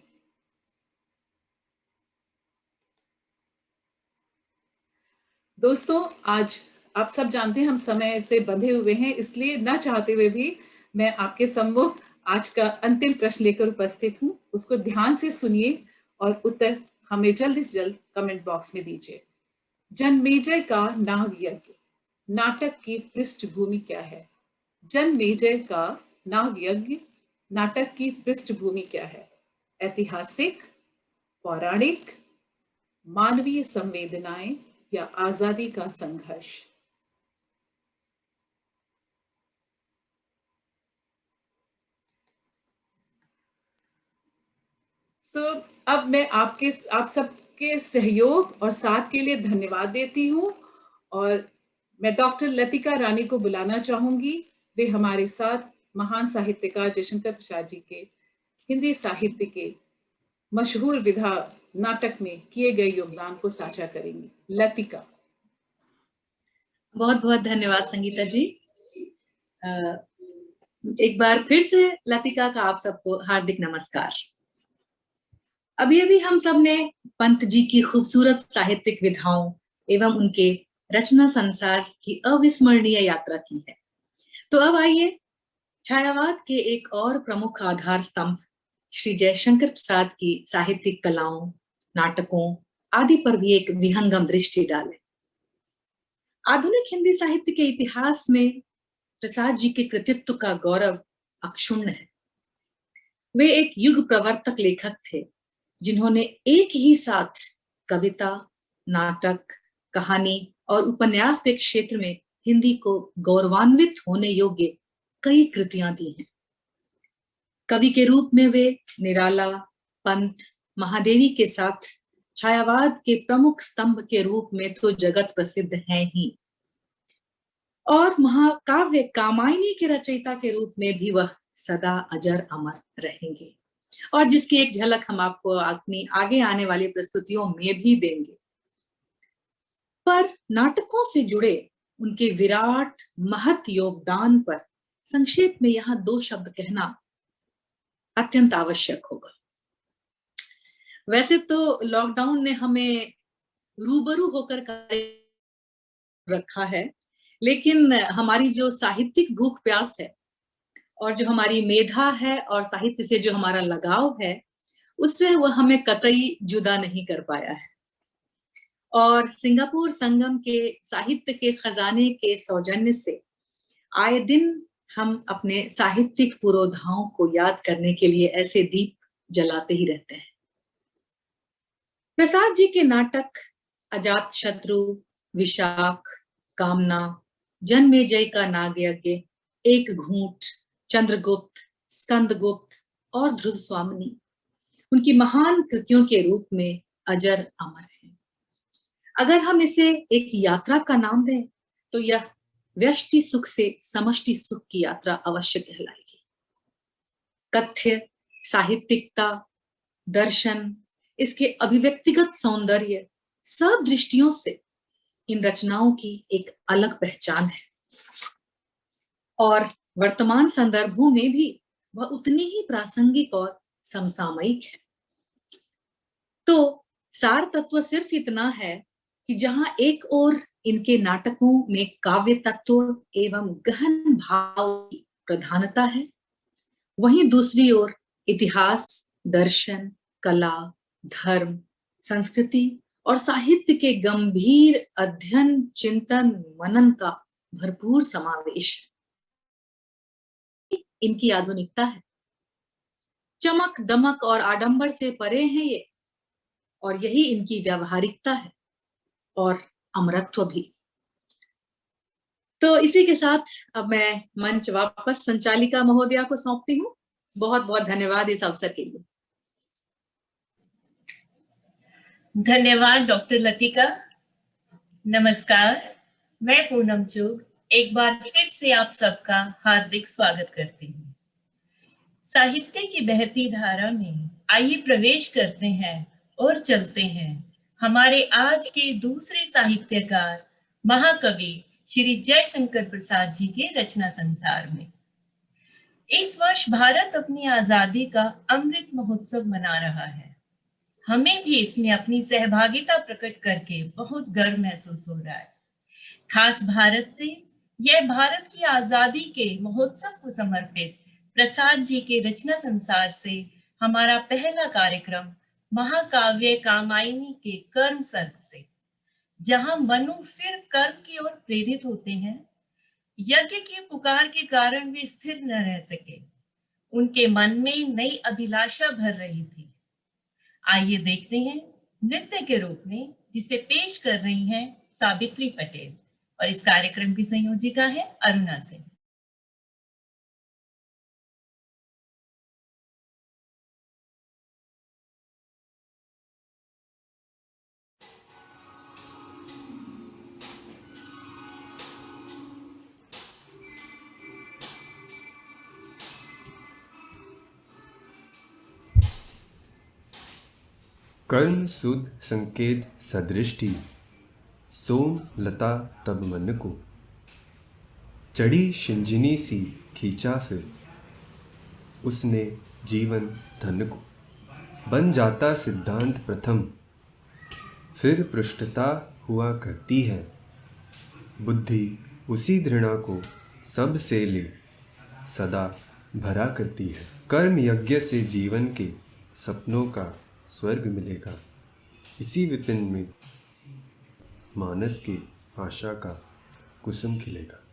दोस्तों, आज आप सब जानते हैं हम समय से बंधे हुए हैं, इसलिए ना चाहते हुए भी मैं आपके सम्मुख आज का अंतिम प्रश्न लेकर उपस्थित हूं। उसको ध्यान से सुनिए और उत्तर हमें जल्दी से जल्द कमेंट बॉक्स में दीजिए। जन्मेजय का नाग यज्ञ नाटक की पृष्ठभूमि क्या है? जन्मेजय का नाग यज्ञ नाटक की पृष्ठभूमि क्या है? ऐतिहासिक, पौराणिक, मानवीय संवेदनाएं या आजादी का संघर्ष? अब मैं आप सबके सहयोग और साथ के लिए धन्यवाद देती हूँ और मैं डॉक्टर लतिका रानी को बुलाना चाहूंगी। वे हमारे साथ महान साहित्यकार जयशंकर प्रसाद जी के हिंदी साहित्य के मशहूर विधा नाटक में किए गए योगदान को साझा करेंगी। लतिका। बहुत बहुत धन्यवाद संगीता जी। एक बार फिर से लतिका का आप सबको हार्दिक नमस्कार। अभी अभी हम सब ने पंत जी की खूबसूरत साहित्यिक विधाओं एवं उनके रचना संसार की अविस्मरणीय यात्रा की है। तो अब आइए छायावाद के एक और प्रमुख आधार स्तंभ श्री जयशंकर प्रसाद की साहित्यिक कलाओं, नाटकों आदि पर भी एक विहंगम दृष्टि डालें। आधुनिक हिंदी साहित्य के इतिहास में प्रसाद जी के कृतित्व का गौरव अक्षुण्ण है। वे एक युग प्रवर्तक लेखक थे जिन्होंने एक ही साथ कविता, नाटक, कहानी और उपन्यास के क्षेत्र में हिंदी को गौरवान्वित होने योग्य कई कृतियां दी हैं। कवि के रूप में वे निराला, पंत, महादेवी के साथ छायावाद के प्रमुख स्तंभ के रूप में तो जगत प्रसिद्ध हैं ही, और महाकाव्य कामायनी के रचयिता के रूप में भी वह सदा अजर अमर रहेंगे, और जिसकी एक झलक हम आपको अपनी आगे आने वाली प्रस्तुतियों में भी देंगे। पर नाटकों से जुड़े उनके विराट महत योगदान पर संक्षेप में यहाँ 2 शब्द कहना अत्यंत आवश्यक होगा। वैसे तो लॉकडाउन ने हमें रूबरू होकर रखा है, लेकिन हमारी जो साहित्यिक भूख प्यास है और जो हमारी मेधा है और साहित्य से जो हमारा लगाव है, उससे वह हमें कतई जुदा नहीं कर पाया है। और सिंगापुर संगम के साहित्य के खजाने के सौजन्य से आए दिन हम अपने साहित्यिक पुरोधाओं को याद करने के लिए ऐसे दीप जलाते ही रहते हैं। प्रसाद जी के नाटक अजात शत्रु, विशाख, कामना, जन्मेजय का नाग यज्ञ, एक घूंट, चंद्रगुप्त, स्कंदगुप्त और ध्रुव स्वामिनी उनकी महान कृतियों के रूप में अजर अमर है। अगर हम इसे एक यात्रा का नाम दें तो यह व्यष्टि सुख से समष्टि सुख की यात्रा अवश्य कहलाएगी। कथ्य, साहित्यिकता, दर्शन, इसके अभिव्यक्तिगत सौंदर्य, सब दृष्टियों से इन रचनाओं की एक अलग पहचान है और वर्तमान संदर्भों में भी वह उतनी ही प्रासंगिक और समसामयिक है। तो सार तत्व सिर्फ इतना है कि जहां एक ओर इनके नाटकों में काव्य तत्व एवं गहन भाव की प्रधानता है, वहीं दूसरी ओर इतिहास, दर्शन, कला, धर्म, संस्कृति और साहित्य के गंभीर अध्ययन, चिंतन, मनन का भरपूर समावेश इनकी आधुनिकता है। चमक, दमक और आडंबर से परे हैं ये, और यही इनकी व्यावहारिकता है और अमरत्व भी। तो इसी के साथ अब मैं मंच वापस संचालिका महोदया को सौंपती हूँ। बहुत बहुत धन्यवाद इस अवसर के लिए। धन्यवाद डॉक्टर लतिका। नमस्कार, मैं पूनम चुग एक बार फिर से आप सबका हार्दिक स्वागत करती हूँ। साहित्य की बहती धारा में आइए प्रवेश करते हैं और चलते हैं हमारे आज के दूसरे साहित्यकार महाकवि श्री जयशंकर प्रसाद जी के रचना संसार में। इस वर्ष भारत अपनी आजादी का अमृत महोत्सव मना रहा है। हमें भी इसमें अपनी सहभागिता प्रकट करके बहुत गर्व महसूस हो रहा है। खास भारत से, यह भारत की आजादी के महोत्सव को समर्पित प्रसाद जी के रचना संसार से हमारा पहला कार्यक्रम महाकाव्य कामायनी के कर्म सर्ग से, जहां मनु फिर कर्म की ओर प्रेरित होते हैं। यज्ञ की पुकार के कारण वे स्थिर न रह सके, उनके मन में नई अभिलाषा भर रही थी। आइए देखते हैं नृत्य के रूप में, जिसे पेश कर रही हैं सावित्री पटेल, और इस कार्यक्रम की संयोजिका है अरुणा सिंह। कर्ण सुद संकेत सदृष्टि, सोम लता तब मन को, चढ़ी शिंजिनी सी खींचा फिर, उसने जीवन धन को। बन जाता सिद्धांत प्रथम, फिर पृष्ठता हुआ करती है, बुद्धि उसी दृढ़ा को सब से ले सदा भरा करती है। कर्म यज्ञ से जीवन के सपनों का स्वर्ग मिलेगा, इसी विपिन में मानस की आशा का कुसुम खिलेगा।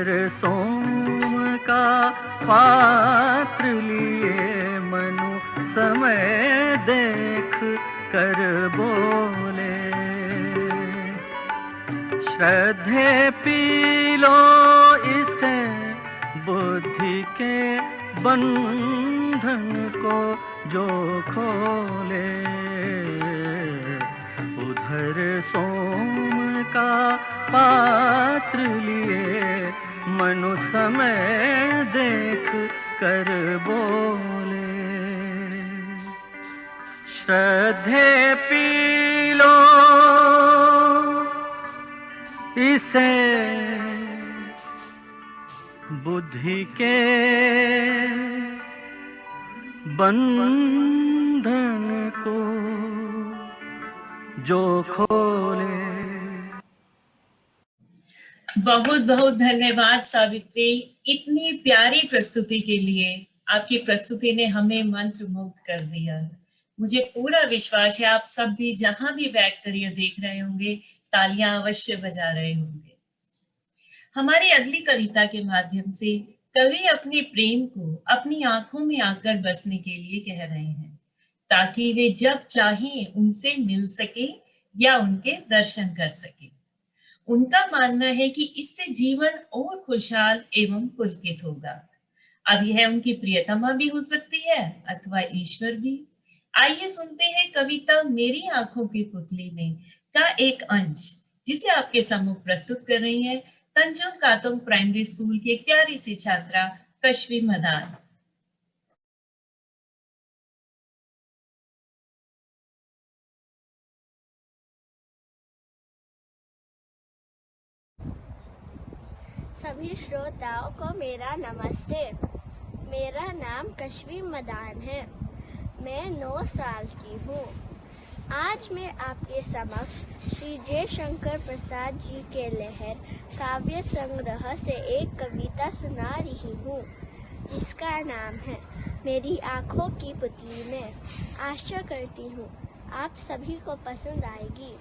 उधर सोम का पात्र लिए मनु समय देख कर बोले, श्रद्धे पी लो इसे बुद्धि के बंधन को जो खोले, उधर सोम का पात्र लिए मनु समय देख कर बोले, श्रद्धे पी लो इसे बुद्धि के बंधन को जो खोले। बहुत बहुत धन्यवाद सावित्री, इतनी प्यारी प्रस्तुति के लिए। आपकी प्रस्तुति ने हमें मंत्रमुग्ध कर दिया। मुझे पूरा विश्वास है आप सब भी जहां भी बैठकर ये देख रहे होंगे तालियां अवश्य बजा रहे होंगे। हमारी अगली कविता के माध्यम से कवि अपने प्रेम को अपनी आंखों में आकर बसने के लिए कह रहे हैं, ताकि वे जब चाहें उनसे मिल सके या उनके दर्शन कर सके। उनका मानना है कि इससे जीवन और खुशहाल एवं पुलकित होगा। अब यह उनकी प्रियतमा भी हो सकती है अथवा ईश्वर भी। आइए सुनते हैं कविता मेरी आंखों की पुतली में का एक अंश, जिसे आपके सम्मुख प्रस्तुत कर रही है तंजोंग कातोंग प्राइमरी स्कूल की एक प्यारी सी छात्रा कश्वी मदान। सभी श्रोताओं को मेरा नमस्ते। मेरा नाम कश्वी मदान है। मैं 9 साल की हूँ। आज मैं आपके समक्ष श्री जयशंकर प्रसाद जी के लहर काव्य संग्रह से एक कविता सुना रही हूँ, जिसका नाम है मेरी आँखों की पुतली में। आशा करती हूँ आप सभी को पसंद आएगी।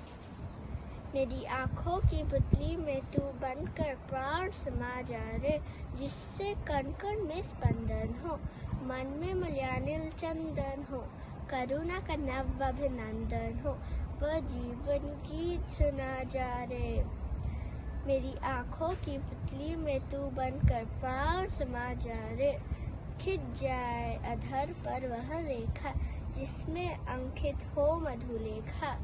मेरी आँखों की पुतली में तू बनकर प्राण समा जा रे, जिससे कण कण में स्पंदन हो, मन में मलयानिल चंदन हो, करुणा का नव अभिनंदन हो, वह जीवन गीत सुना जा रे। मेरी आँखों की पुतली में तू बनकर प्राण समा जा रे, खिंच जाए अधर पर वह रेखा, जिसमें अंकित हो मधुलेखा,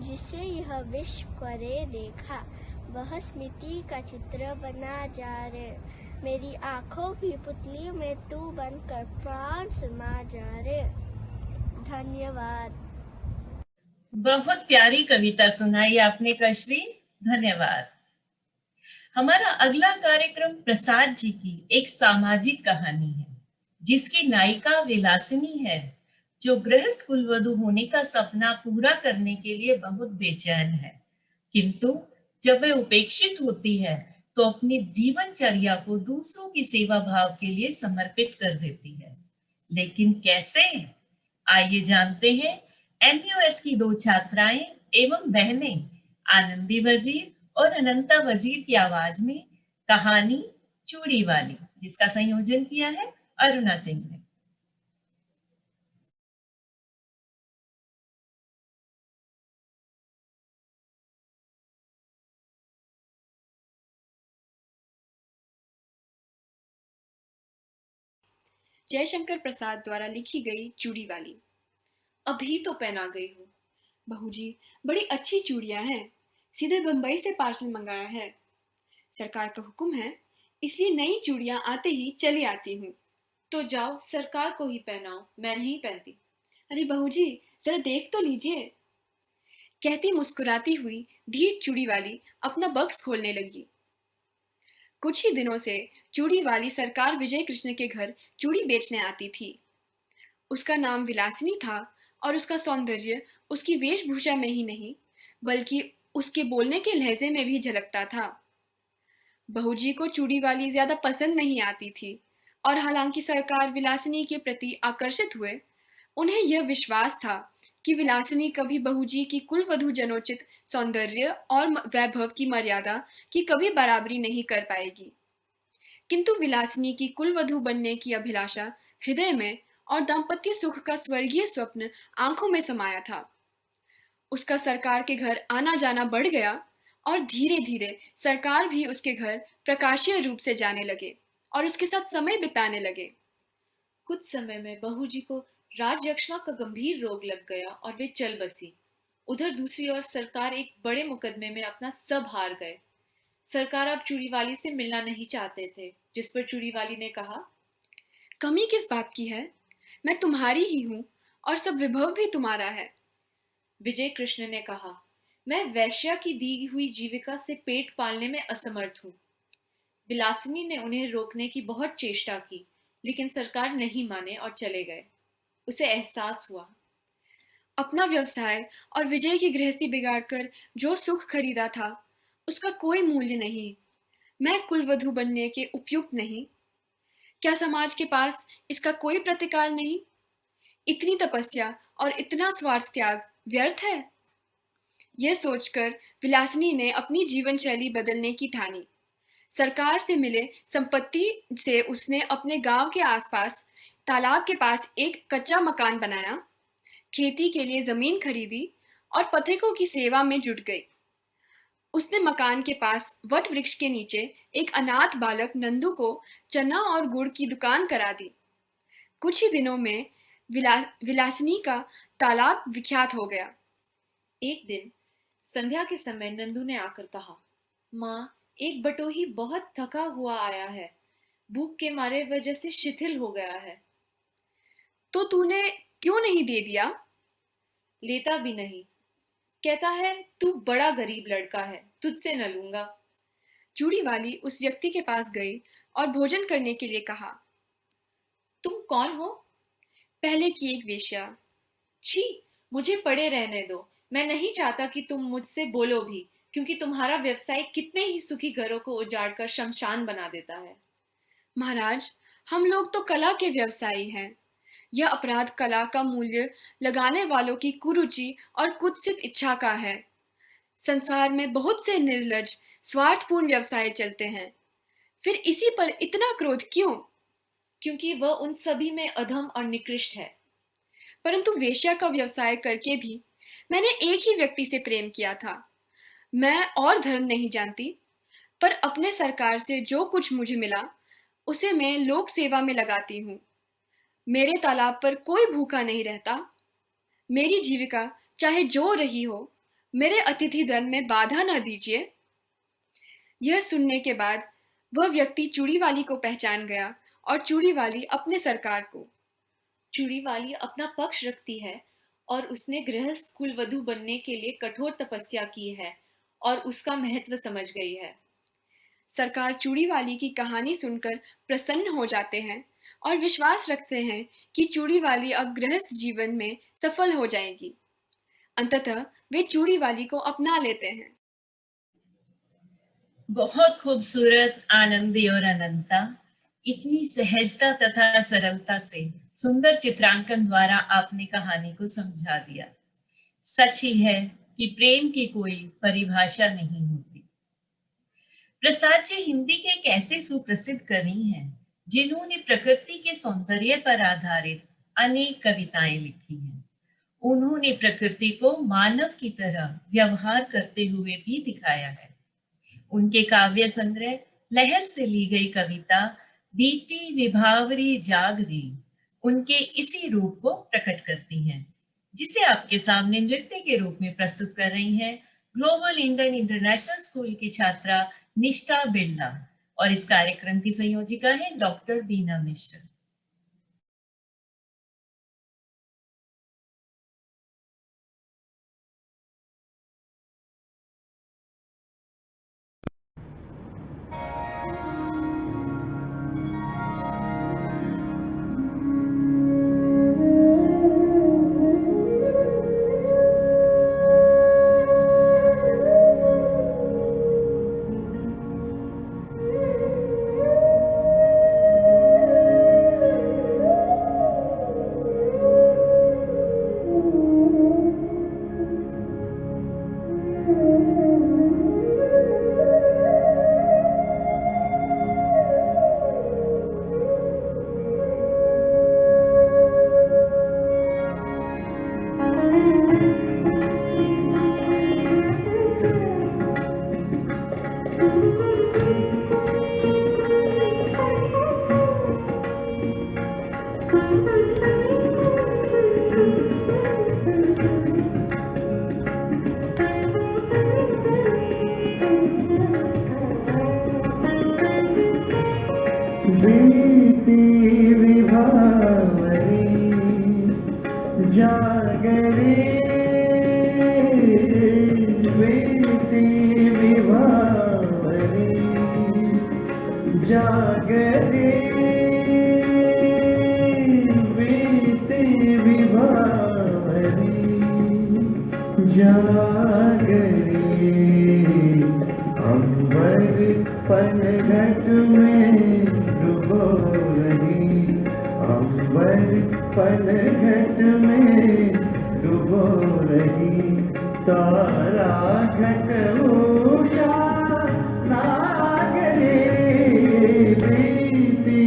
जिसे यह विश्व करे देखा, वह स्मृति का चित्र बना जा रे। मेरी आँखों की पुतली में तू बनकर प्राण समा जा रे। धन्यवाद। बहुत प्यारी कविता सुनाई आपने कश्वी, धन्यवाद। हमारा अगला कार्यक्रम प्रसाद जी की एक सामाजिक कहानी है, जिसकी नायिका विलासिनी है, जो गृहस्थ कुलवधू होने का सपना पूरा करने के लिए बहुत बेचैन है, किंतु जब वह उपेक्षित होती है तो अपनी जीवनचर्या को दूसरों की सेवा भाव के लिए समर्पित कर देती है। लेकिन कैसे? आइए जानते हैं MUS की 2 छात्राएं एवं बहनें आनंदी वजीर और अनंता वजीर की आवाज में कहानी चूड़ी वाली, जिसका संयोजन किया है अरुणा सिंह ने। जयशंकर प्रसाद द्वारा लिखी गई चूड़ी वाली। अभी तो पहना गई हूँ। बहू जी, बड़ी अच्छी चूड़ियां हैं, सीधे बंबई से पार्सल मंगाया है। सरकार का हुक्म है, इसलिए नई चूड़ियां आते ही चली आती हूँ। तो जाओ सरकार को ही पहनाओ, मैं नहीं पहनती। अरे बहू जी, जरा देख तो लीजिए। कहती मुस्कुराती हुई ढीठ चूड़ी वाली अपना बक्स खोलने लगी। कुछ ही दिनों से चूड़ी वाली सरकार विजय कृष्ण के घर चूड़ी बेचने आती थी। उसका नाम विलासिनी था और उसका सौंदर्य उसकी वेशभूषा में ही नहीं, बल्कि उसके बोलने के लहजे में भी झलकता था। बहू जी को चूड़ी वाली ज्यादा पसंद नहीं आती थी, और हालांकि सरकार विलासिनी के प्रति आकर्षित हुए, उन्हें यह विश्वास था कि विलासिनी कभी बहू जी की कुलवधू जनोचित सौंदर्य और वैभव की मर्यादा की कभी बराबरी नहीं कर पाएगी। किंतु विलासिनी की कुलवधू बनने की अभिलाषा हृदय में और दाम्पत्य सुख का स्वर्गीय स्वप्न आंखों में समाया था। उसका सरकार के घर आना जाना बढ़ गया और धीरे धीरे सरकार भी उसके घर प्रकाशीय रूप से जाने लगे और उसके साथ समय बिताने लगे। कुछ समय में बहू जी को राजयक्ष्मा का गंभीर रोग लग गया और वे चल बसी। उधर दूसरी ओर सरकार एक बड़े मुकदमे में अपना सब हार गए। सरकार अब चूड़ीवाली से मिलना नहीं चाहते थे, जिस पर चूड़ीवाली ने कहा, कमी किस बात की है? मैं तुम्हारी ही हूँ और सब विभव भी तुम्हारा है। विजय कृष्ण ने कहा, मैं वैश्या की दी हुई जीविका से पेट पालने में असमर्थ हूँ। विलासिनी ने उन्हें रोकने की बहुत चेष्टा की, लेकिन सरकार नहीं माने और चले गए। उसे एहसास हुआ, अपना व्यवसाय और विजय की गृहस्थी बिगाड़कर जो सुख खरीदा था उसका कोई मूल्य नहीं। मैं कुलवधू बनने के उपयुक्त नहीं। क्या समाज के पास इसका कोई प्रतिकार नहीं? इतनी तपस्या और इतना स्वार्थ त्याग व्यर्थ है? यह सोचकर विलासिनी ने अपनी जीवन शैली बदलने की ठानी। सरकार से मिले संपत्ति से उसने अपने गांव के आसपास तालाब के पास एक कच्चा मकान बनाया, खेती के लिए जमीन खरीदी और पथिकों की सेवा में जुट गई। उसने मकान के पास वट वृक्ष के नीचे एक अनाथ बालक नंदू को चना और गुड़ की दुकान करा दी। कुछ ही दिनों में विलासिनी का तालाब विख्यात हो गया। एक दिन संध्या के समय नंदू ने आकर कहा, माँ, एक बटोही बहुत थका हुआ आया है, भूख के मारे वजह से शिथिल हो गया है। तो तूने क्यों नहीं दे दिया? लेता भी नहीं, कहता है तू बड़ा गरीब लड़का है, तुझसे न लूंगा। चूड़ीवाली उस व्यक्ति के पास गई और भोजन करने के लिए कहा। तुम कौन हो? पहले की एक वेश्या। छी, मुझे पड़े रहने दो। मैं नहीं चाहता कि तुम मुझसे बोलो भी, क्योंकि तुम्हारा व्यवसाय कितने ही सुखी घरों को उजाड़कर शमशान बना देता है। महाराज, हम लोग तो कला के व्यवसायी हैं। यह अपराध कला का मूल्य लगाने वालों की कुरुचि और कुत्सित इच्छा का है। संसार में बहुत से निर्लज स्वार्थपूर्ण व्यवसाय चलते हैं, फिर इसी पर इतना क्रोध क्यों? क्योंकि वह उन सभी में अधम और निकृष्ट है। परंतु वेश्या का व्यवसाय करके भी मैंने एक ही व्यक्ति से प्रेम किया था। मैं और धर्म नहीं जानती, पर अपने सरकार से जो कुछ मुझे मिला उसे मैं लोक सेवा में लगाती हूँ। मेरे तालाब पर कोई भूखा नहीं रहता। मेरी जीविका चाहे जो रही हो, मेरे अतिथि धर्म में बाधा न दीजिए। यह सुनने के बाद वह व्यक्ति चूड़ीवाली को पहचान गया और चूड़ीवाली अपने सरकार को। चूड़ीवाली अपना पक्ष रखती है और उसने गृहस्थ कुलवधू बनने के लिए कठोर तपस्या की है और उसका महत्व समझ गई है। सरकार चूड़ीवाली की कहानी सुनकर प्रसन्न हो जाते हैं और विश्वास रखते हैं कि चूड़ीवाली अब गृहस्थ जीवन में सफल हो जाएगी। अंततः वे चूड़ीवाली को अपना लेते हैं। बहुत खूबसूरत, आनंदी और अनंता, इतनी सहजता तथा सरलता से सुंदर चित्रांकन द्वारा आपने कहानी को समझा दिया। सच ही है कि प्रेम की कोई परिभाषा नहीं होती। प्रसाद जी हिंदी के एक ऐसे सुप्रसिद्ध कवि हैं जिन्होंने प्रकृति के सौंदर्य पर आधारित अनेक कविताएं लिखी हैं। उन्होंने प्रकृति को मानव की तरह व्यवहार करते हुए भी दिखाया है। उनके काव्य संग्रह लहर से ली गई कविता बीती विभावरी जागरी उनके इसी रूप को प्रकट करती है, जिसे आपके सामने नृत्य के रूप में प्रस्तुत कर रही हैं ग्लोबल इंडियन इंटरनेशनल स्कूल की छात्रा निष्ठा बिरला, और इस कार्यक्रम की संयोजिका है डॉक्टर बीना मिश्र। जागरे अंबर पनघट में डूबो रही, अंबर पनघट में डूबो रही, तारा घट उषा नागरे प्रीति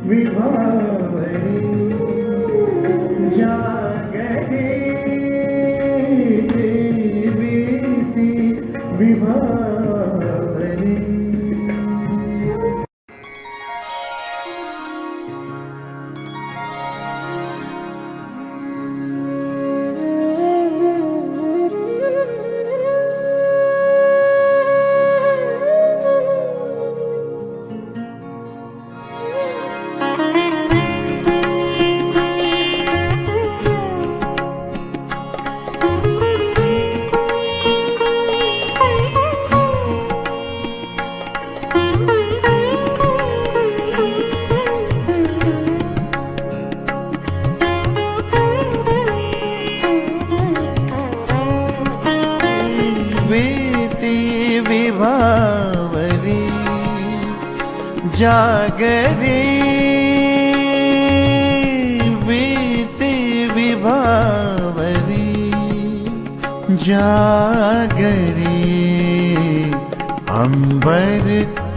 विभावरी जागरे प्रीति विभावरी। विभावरी जागरी बीती विभावरी जागरी अंबर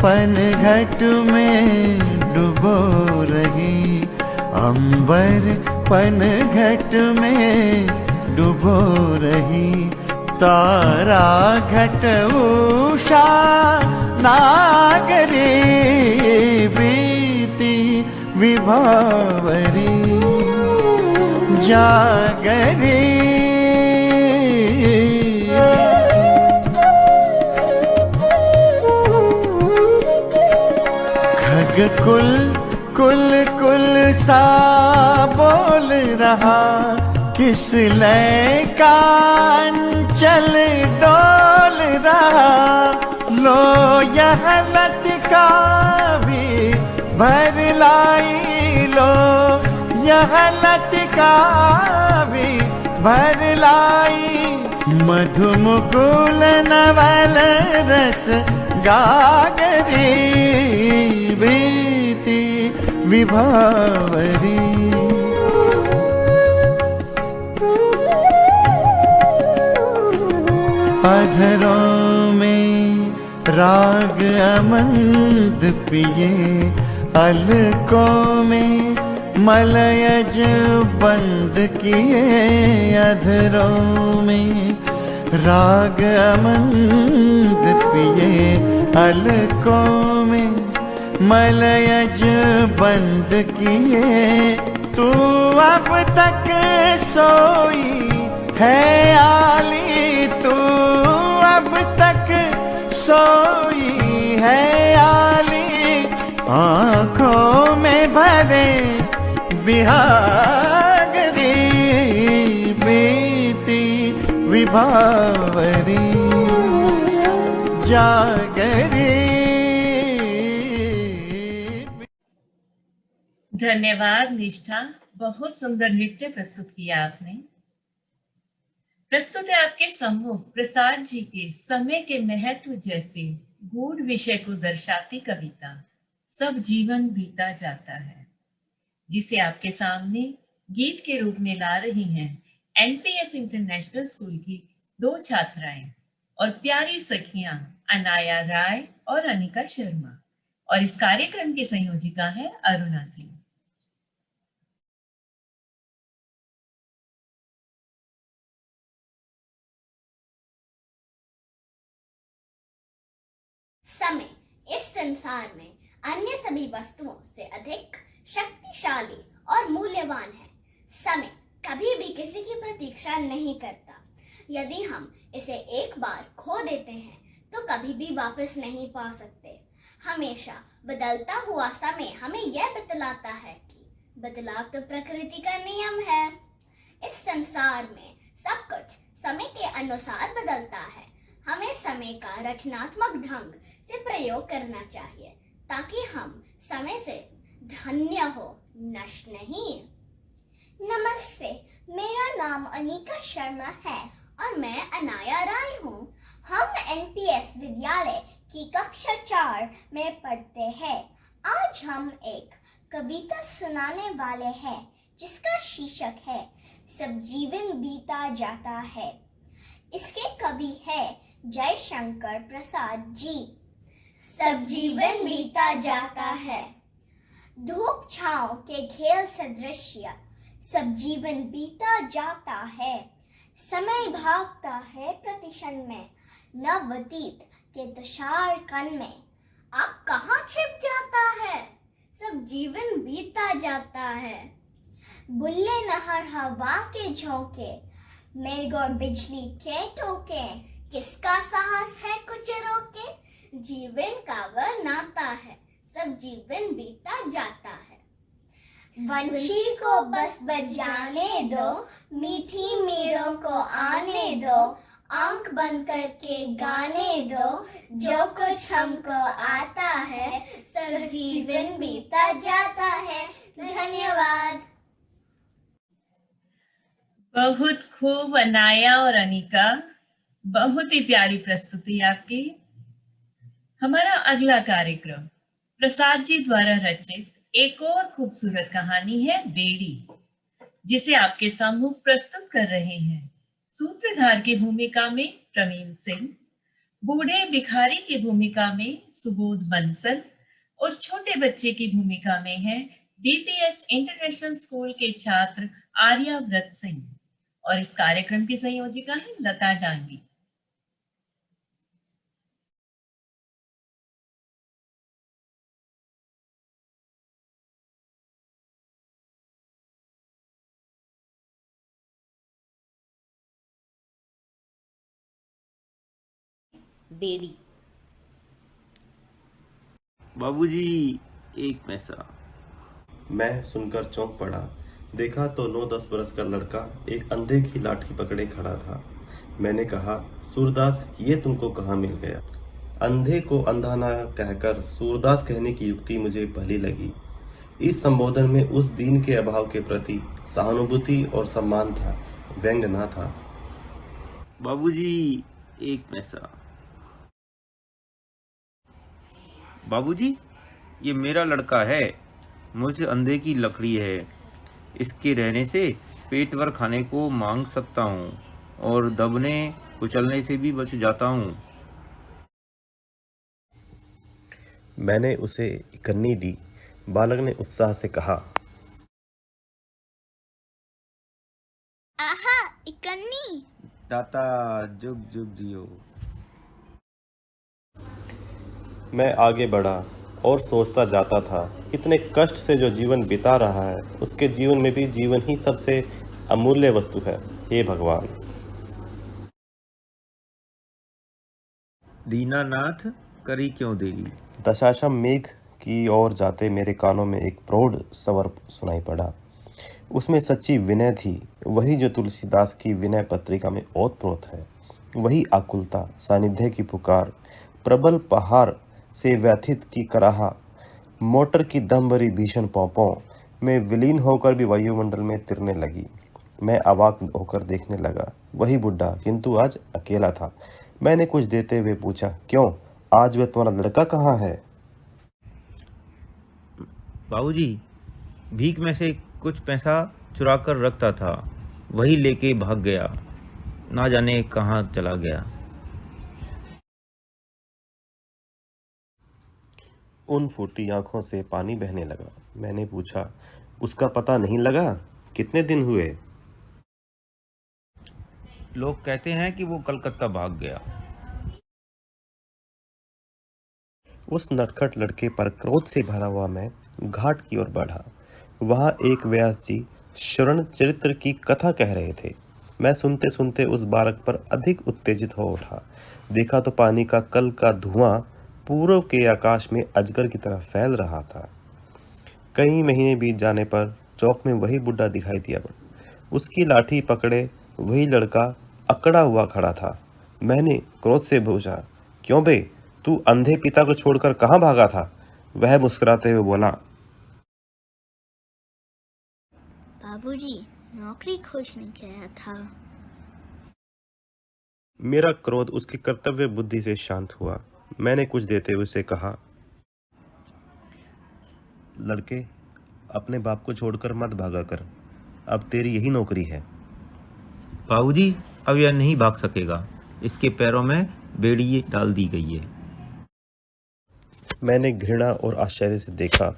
पनघट में डूबो रही, अंबर पनघट में डूबो रही, तारा घट उषा नागरी प्रीति विभावरी जागरी। खग कुल कुल कुल सा बोल रहा, किस लय का अंचल डोल रहा, लो यह लतिका भी भर लाई, लो यह लतिका भी भर लाई, मधुमुकुल नवल रस गागरी बीती विभावरी अधरों में राग अमंद पिए, अलकों में मलयज बंद किए, अधरों में राग अमंद पिए, अलकों में मलयज बंद किए, तू अब तक सोई है आली, तू अब तक सोई है आली, आँखों में भरे बिहागरी बीती विभावरी जागरी। धन्यवाद निष्ठा, बहुत सुंदर नृत्य प्रस्तुत किया आपने। प्रस्तुत है आपके सम्मुख प्रसाद जी के समय के महत्व जैसे गूढ़ विषय को दर्शाती कविता सब जीवन बीता जाता है, जिसे आपके सामने गीत के रूप में ला रही हैं एनपीएस इंटरनेशनल स्कूल की 2 छात्राएं और प्यारी सखियां अनाया राय और अनिका शर्मा, और इस कार्यक्रम की संयोजिका है अरुणा सिंह। समय इस संसार में अन्य सभी वस्तुओं से अधिक शक्तिशाली और मूल्यवान है। समय कभी भी किसी की प्रतीक्षा नहीं करता। यदि हम इसे एक बार खो देते हैं तो कभी भी वापस नहीं पा सकते। हमेशा बदलता हुआ समय हमें यह बतलाता है कि बदलाव तो प्रकृति का नियम है। इस संसार में सब कुछ समय के अनुसार बदलता है। हमें समय का रचनात्मक ढंग से प्रयोग करना चाहिए ताकि हम समय से धन्य हो, नष्ट नहीं। नमस्ते, मेरा नाम अनिका शर्मा है और मैं अनाया राय हूँ। हम एनपीएस विद्यालय की कक्षा 4 में पढ़ते हैं। आज हम एक कविता सुनाने वाले हैं जिसका शीर्षक है सब जीवन बीता जाता है। इसके कवि है जयशंकर प्रसाद जी। सब जीवन बीता जाता है, धूप छांव के खेल सदृश्य सब जीवन बीता जाता है। समय भागता है प्रतिक्षण में, नवतीत के तुषार कण में आप कहाँ छिप जाता है, सब जीवन बीता जाता है। बुल्ले नहर हवा के झोंके, मेघ और बिजली के टोके, किसका साहस है कुछ रोके, जीवन का वह नाता है, सब जीवन बीता जाता है। वंशी को बस बजाने दो, मीठी मीरों को आने दो, आंख बंद करके गाने दो, जो कुछ हमको आता है, सब जीवन बीता जाता है। धन्यवाद। बहुत खूब अनाया और अनिका, बहुत ही प्यारी प्रस्तुति आपकी। हमारा अगला कार्यक्रम प्रसाद जी द्वारा रचित एक और खूबसूरत कहानी है बेड़ी, जिसे आपके सम्मुख प्रस्तुत कर रहे हैं सूत्रधार की भूमिका में प्रवीण सिंह, बूढ़े भिखारी की भूमिका में सुबोध बंसल और छोटे बच्चे की भूमिका में है डीपीएस इंटरनेशनल स्कूल के छात्र आर्याव्रत सिंह। और इस कार्यक्रम की संयोजिका है लता डांगी। बेड़ी। बाबूजी, एक पैसा। मैं सुनकर चौंक पड़ा। देखा तो 9-10 वर्ष का लड़का एक अंधे की लाठी पकड़े खड़ा था। मैंने कहा, सूरदास, ये तुमको कहाँ मिल गया? अंधे को अंधा ना कहकर सूरदास कहने की युक्ति मुझे भली लगी। इस संबोधन में उस दीन के अभाव के प्रति सहानुभूति और सम्मान था, व्यंग ना था। बाबूजी, एक पैसा। बाबूजी, ये मेरा लड़का है, मुझे अंधे की लकड़ी है। इसके रहने से पेट भर खाने को मांग सकता हूँ और दबने कुचलने से भी बच जाता हूँ। मैंने उसे इकन्नी दी। बालक ने उत्साह से कहा, आहा, इकन्नी। दाता जुग जुग जियो। मैं आगे बढ़ा और सोचता जाता था, इतने कष्ट से जो जीवन बिता रहा है, उसके जीवन में भी जीवन ही सबसे अमूल्य वस्तु है। हे भगवान। दीनानाथ, करी क्यों देरी? दशाश्वमेध मेघ की ओर जाते मेरे कानों में एक प्रौढ़ स्वर सुनाई पड़ा। उसमें सच्ची विनय थी, वही जो तुलसीदास की विनय पत्रिका में ओतप्रोत है। वही आकुलता, सानिध्य की पुकार, प्रबल पहाड़ से व्यथित की कराहा, मोटर की दम भरी भीषण पौंपों में विलीन होकर भी वायुमंडल में तिरने लगी। मैं अवाक होकर देखने लगा। वही बुढ़ा, किंतु आज अकेला था। मैंने कुछ देते हुए पूछा, क्यों, आज वह तुम्हारा लड़का कहाँ है? बाबूजी, भीख में से कुछ पैसा चुरा कर रखता था, वही लेके भाग गया, ना जाने कहाँ चला गया। उन फूटी आंखों से पानी बहने लगा। मैंने पूछा, उसका पता नहीं लगा? कितने दिन हुए? लोग कहते हैं कि वो कलकत्ता भाग गया। उस नटखट लड़के पर क्रोध से भरा हुआ मैं घाट की ओर बढ़ा। वहां एक व्यास जी शरण चरित्र की कथा कह रहे थे। मैं सुनते सुनते उस बालक पर अधिक उत्तेजित हो उठा। देखा तो पानी का कल का धुआं पूर्व के आकाश में अजगर की तरह फैल रहा था। कई महीने बीत जाने पर चौक में वही बुढ़ा दिखाई दिया। उसकी लाठी पकड़े वही लड़का अकड़ा हुआ खड़ा था। मैंने क्रोध से पूछा, क्यों बे, तू अंधे पिता को छोड़कर कहाँ भागा था? वह मुस्कुराते हुए बोला, बाबूजी, नौकरी खोजने गया था। मेरा क्रोध उसकी कर्तव्य बुद्धि से शांत हुआ। मैंने कुछ देते हुए उसे कहा, लड़के, अपने बाप को छोड़कर मत भागा कर, अब तेरी यही नौकरी है। बाबूजी, अब यह नहीं भाग सकेगा, इसके पैरों में बेड़ी डाल दी गई है। मैंने घृणा और आश्चर्य से देखा,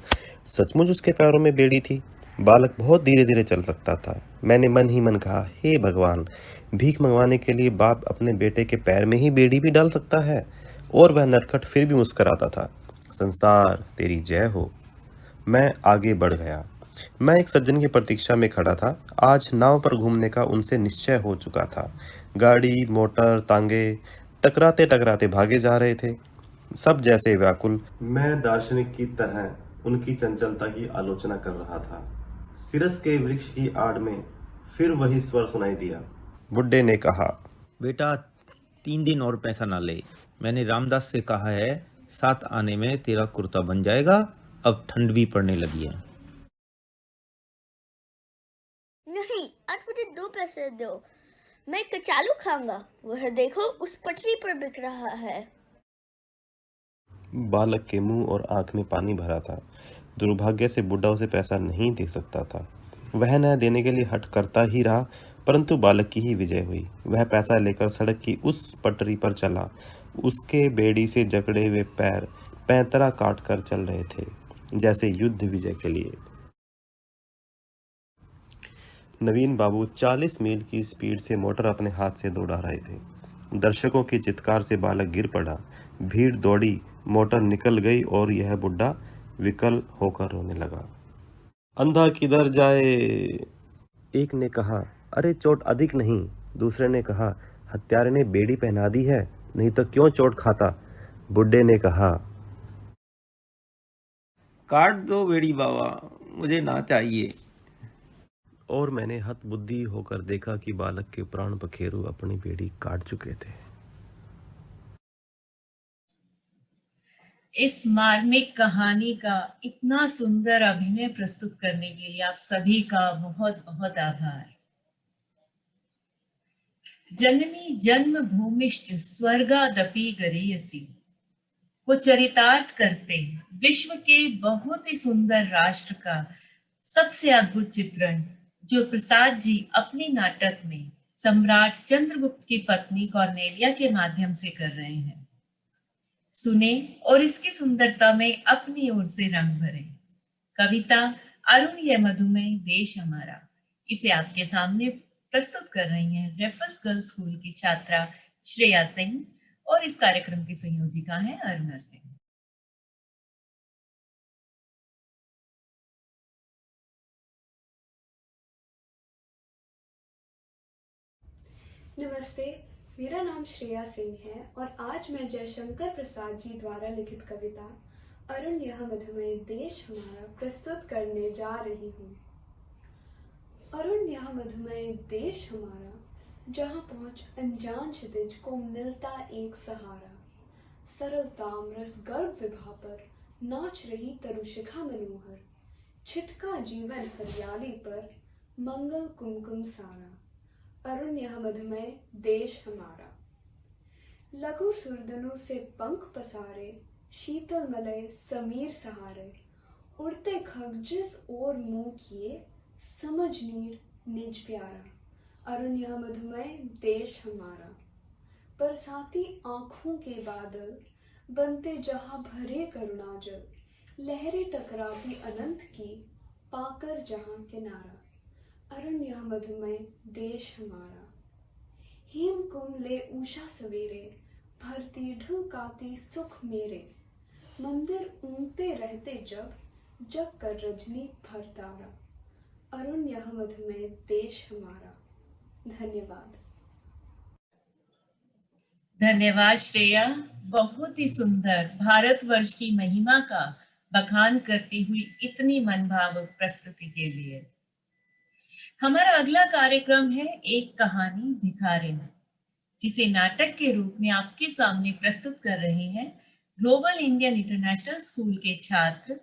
सचमुच उसके पैरों में बेड़ी थी। बालक बहुत धीरे धीरे चल सकता था। मैंने मन ही मन कहा, हे भगवान, भीख मंगवाने के लिए बाप अपने बेटे के पैर में ही बेड़ी भी डाल सकता है। और वह नटखट फिर भी मुस्कुराता था। संसार तेरी जय हो। मैं आगे बढ़ गया। मैं एक सज्जन की प्रतीक्षा में खड़ा था। आज नाव पर घूमने का उनसे निश्चय हो चुका था। गाड़ी, मोटर, तांगे टकराते टकराते भागे जा रहे थे, सब जैसे व्याकुल। मैं दार्शनिक की तरह उनकी चंचलता की आलोचना कर रहा था। सिरस के वृक्ष की आड़ में फिर वही स्वर सुनाई दिया। बुड्ढे ने कहा, बेटा, 3 दिन और पैसा ना ले। मैंने रामदास से कहा है, साथ आने में तेरा कुर्ता बन जाएगा। अब ठंड भी पड़ने लगी है। नहीं, आज मुझे 2 पैसे दो, मैं कचालू खाऊंगा। वह देखो, उस पटरी पर बिक रहा है। बालक के मुंह और आंख में पानी भरा था। दुर्भाग्य से बुड्ढा उसे पैसा नहीं दे सकता था। वह न देने के लिए हट करता ही रहा, परंतु बालक की ही विजय हुई। वह पैसा लेकर सड़क की उस पटरी पर चला। उसके बेड़ी से जकड़े हुए पैर पैंतरा काट कर चल रहे थे, जैसे युद्ध विजय के लिए। नवीन बाबू 40 मील की स्पीड से मोटर अपने हाथ से दौड़ा रहे थे। दर्शकों की चित्कार से बालक गिर पड़ा। भीड़ दौड़ी, मोटर निकल गई और यह बुड्ढा विकल होकर रोने लगा। अंधा किधर जाए? एक ने कहा, अरे चोट अधिक नहीं। दूसरे ने कहा, हत्यारे ने बेड़ी पहना दी है, नहीं तो क्यों चोट खाता। बुड्ढे ने कहा, काट दो बेड़ी बाबा, मुझे ना चाहिए। और मैंने हतबुद्धि होकर देखा कि बालक के प्राण पखेरु अपनी बेड़ी काट चुके थे। इस मार्मिक कहानी का इतना सुंदर अभिनय प्रस्तुत करने के लिए आप सभी का बहुत बहुत आभार। जननी जन्म भूमिश्च स्वर्गादपि गरीयसी को चरितार्थ करते विश्व के बहुत ही सुंदर राष्ट्र का सबसे अद्भुत चित्रण जो प्रसाद जी अपने नाटक में सम्राट चंद्रगुप्त की पत्नी कॉर्नेलिया के माध्यम से कर रहे हैं। सुने और इसकी सुंदरता में अपनी ओर से रंग भरे। कविता अरुण ये मधुमेह देश हमारा, इसे आपके सामने प्रस्तुत कर रही हैं रेफल्स गर्ल्स स्कूल की छात्रा श्रेया सिंह और इस कार्यक्रम की संयोजिका है अरुणा सिंह। नमस्ते, मेरा नाम श्रेया सिंह है और आज मैं जयशंकर प्रसाद जी द्वारा लिखित कविता अरुण यह मधुमेह देश हमारा प्रस्तुत करने जा रही हूँ। अरुण यह मधुमेह देश हमारा, जहाँ पहुँच अनजान क्षितिज को मिलता एक सहारा। सरल तामरस गर्भ विभा पर नाच रही तरुशिखा मनोहर, छिटका जीवन हरियाली पर मंगल कुमकुम सारा। अरुण यह मधुमेह देश हमारा। लघु सुरदनों से पंख पसारे, शीतल मलय समीर सहारे, उड़ते खग जिस ओर मुंह किए, समझ नीर निज प्यारा। अरुण यह मधुमेह देश हमारा। बरसाती आंखों के बादल बनते जहां भरे करुणाजल, लहरें टकराती अनंत की पाकर जहां किनारा। अरुण यह मधुमेह देश हमारा। हेम कुंभ ले उषा सवेरे, भरती ढुलकाती सुख मेरे, मंदिर ऊंघते रहते जब, जग कर रजनी भर तारा। अरुण यह मधुमेह देश हमारा। धन्यवाद। धन्यवाद श्रेया, बहुत ही सुंदर भारतवर्ष की महिमा का बखान करती हुई इतनी मनभावक प्रस्तुति के लिए। हमारा अगला कार्यक्रम है एक कहानी भिखारिन, जिसे नाटक के रूप में आपके सामने प्रस्तुत कर रहे हैं ग्लोबल इंडियन इंटरनेशनल स्कूल के छात्र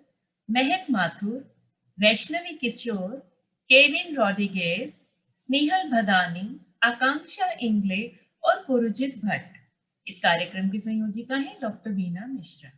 महक माथुर, वैष्णवी किशोर, केविन रॉड्रिगेज, स्नेहल भदानी, आकांक्षा इंगले और पुरुजित भट्ट। इस कार्यक्रम की संयोजिका है डॉक्टर बीना मिश्रा।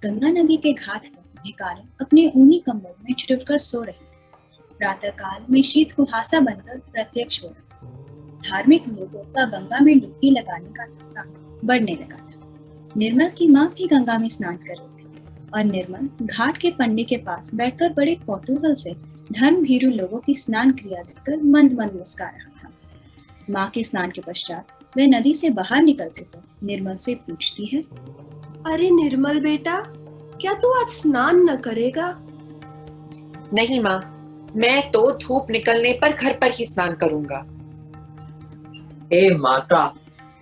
गंगा नदी के घाट पर भिखारी अपने ऊनी कंबल में छिटकर सो रहे थे। प्रातः काल में शीत कुहासा बनकर प्रत्यक्ष हो रहा। धार्मिक लोगों का गंगा में डुबकी लगाने का तांता बढ़ने लगा था। निर्मल की माँ भी गंगा में स्नान कर रही थी और निर्मल घाट के पंडे के पास बैठकर बड़े कौतूहल से धर्म भीरू लोगों की स्नान क्रिया देखकर मंद मंद मुस्कुरा रहा था। माँ के स्नान के पश्चात वह नदी से बाहर निकलते हुए निर्मल से पूछती है, अरे निर्मल बेटा, क्या तू आज स्नान न करेगा? नहीं माँ, मैं तो धूप निकलने पर घर पर ही स्नान करूंगा। हे माता,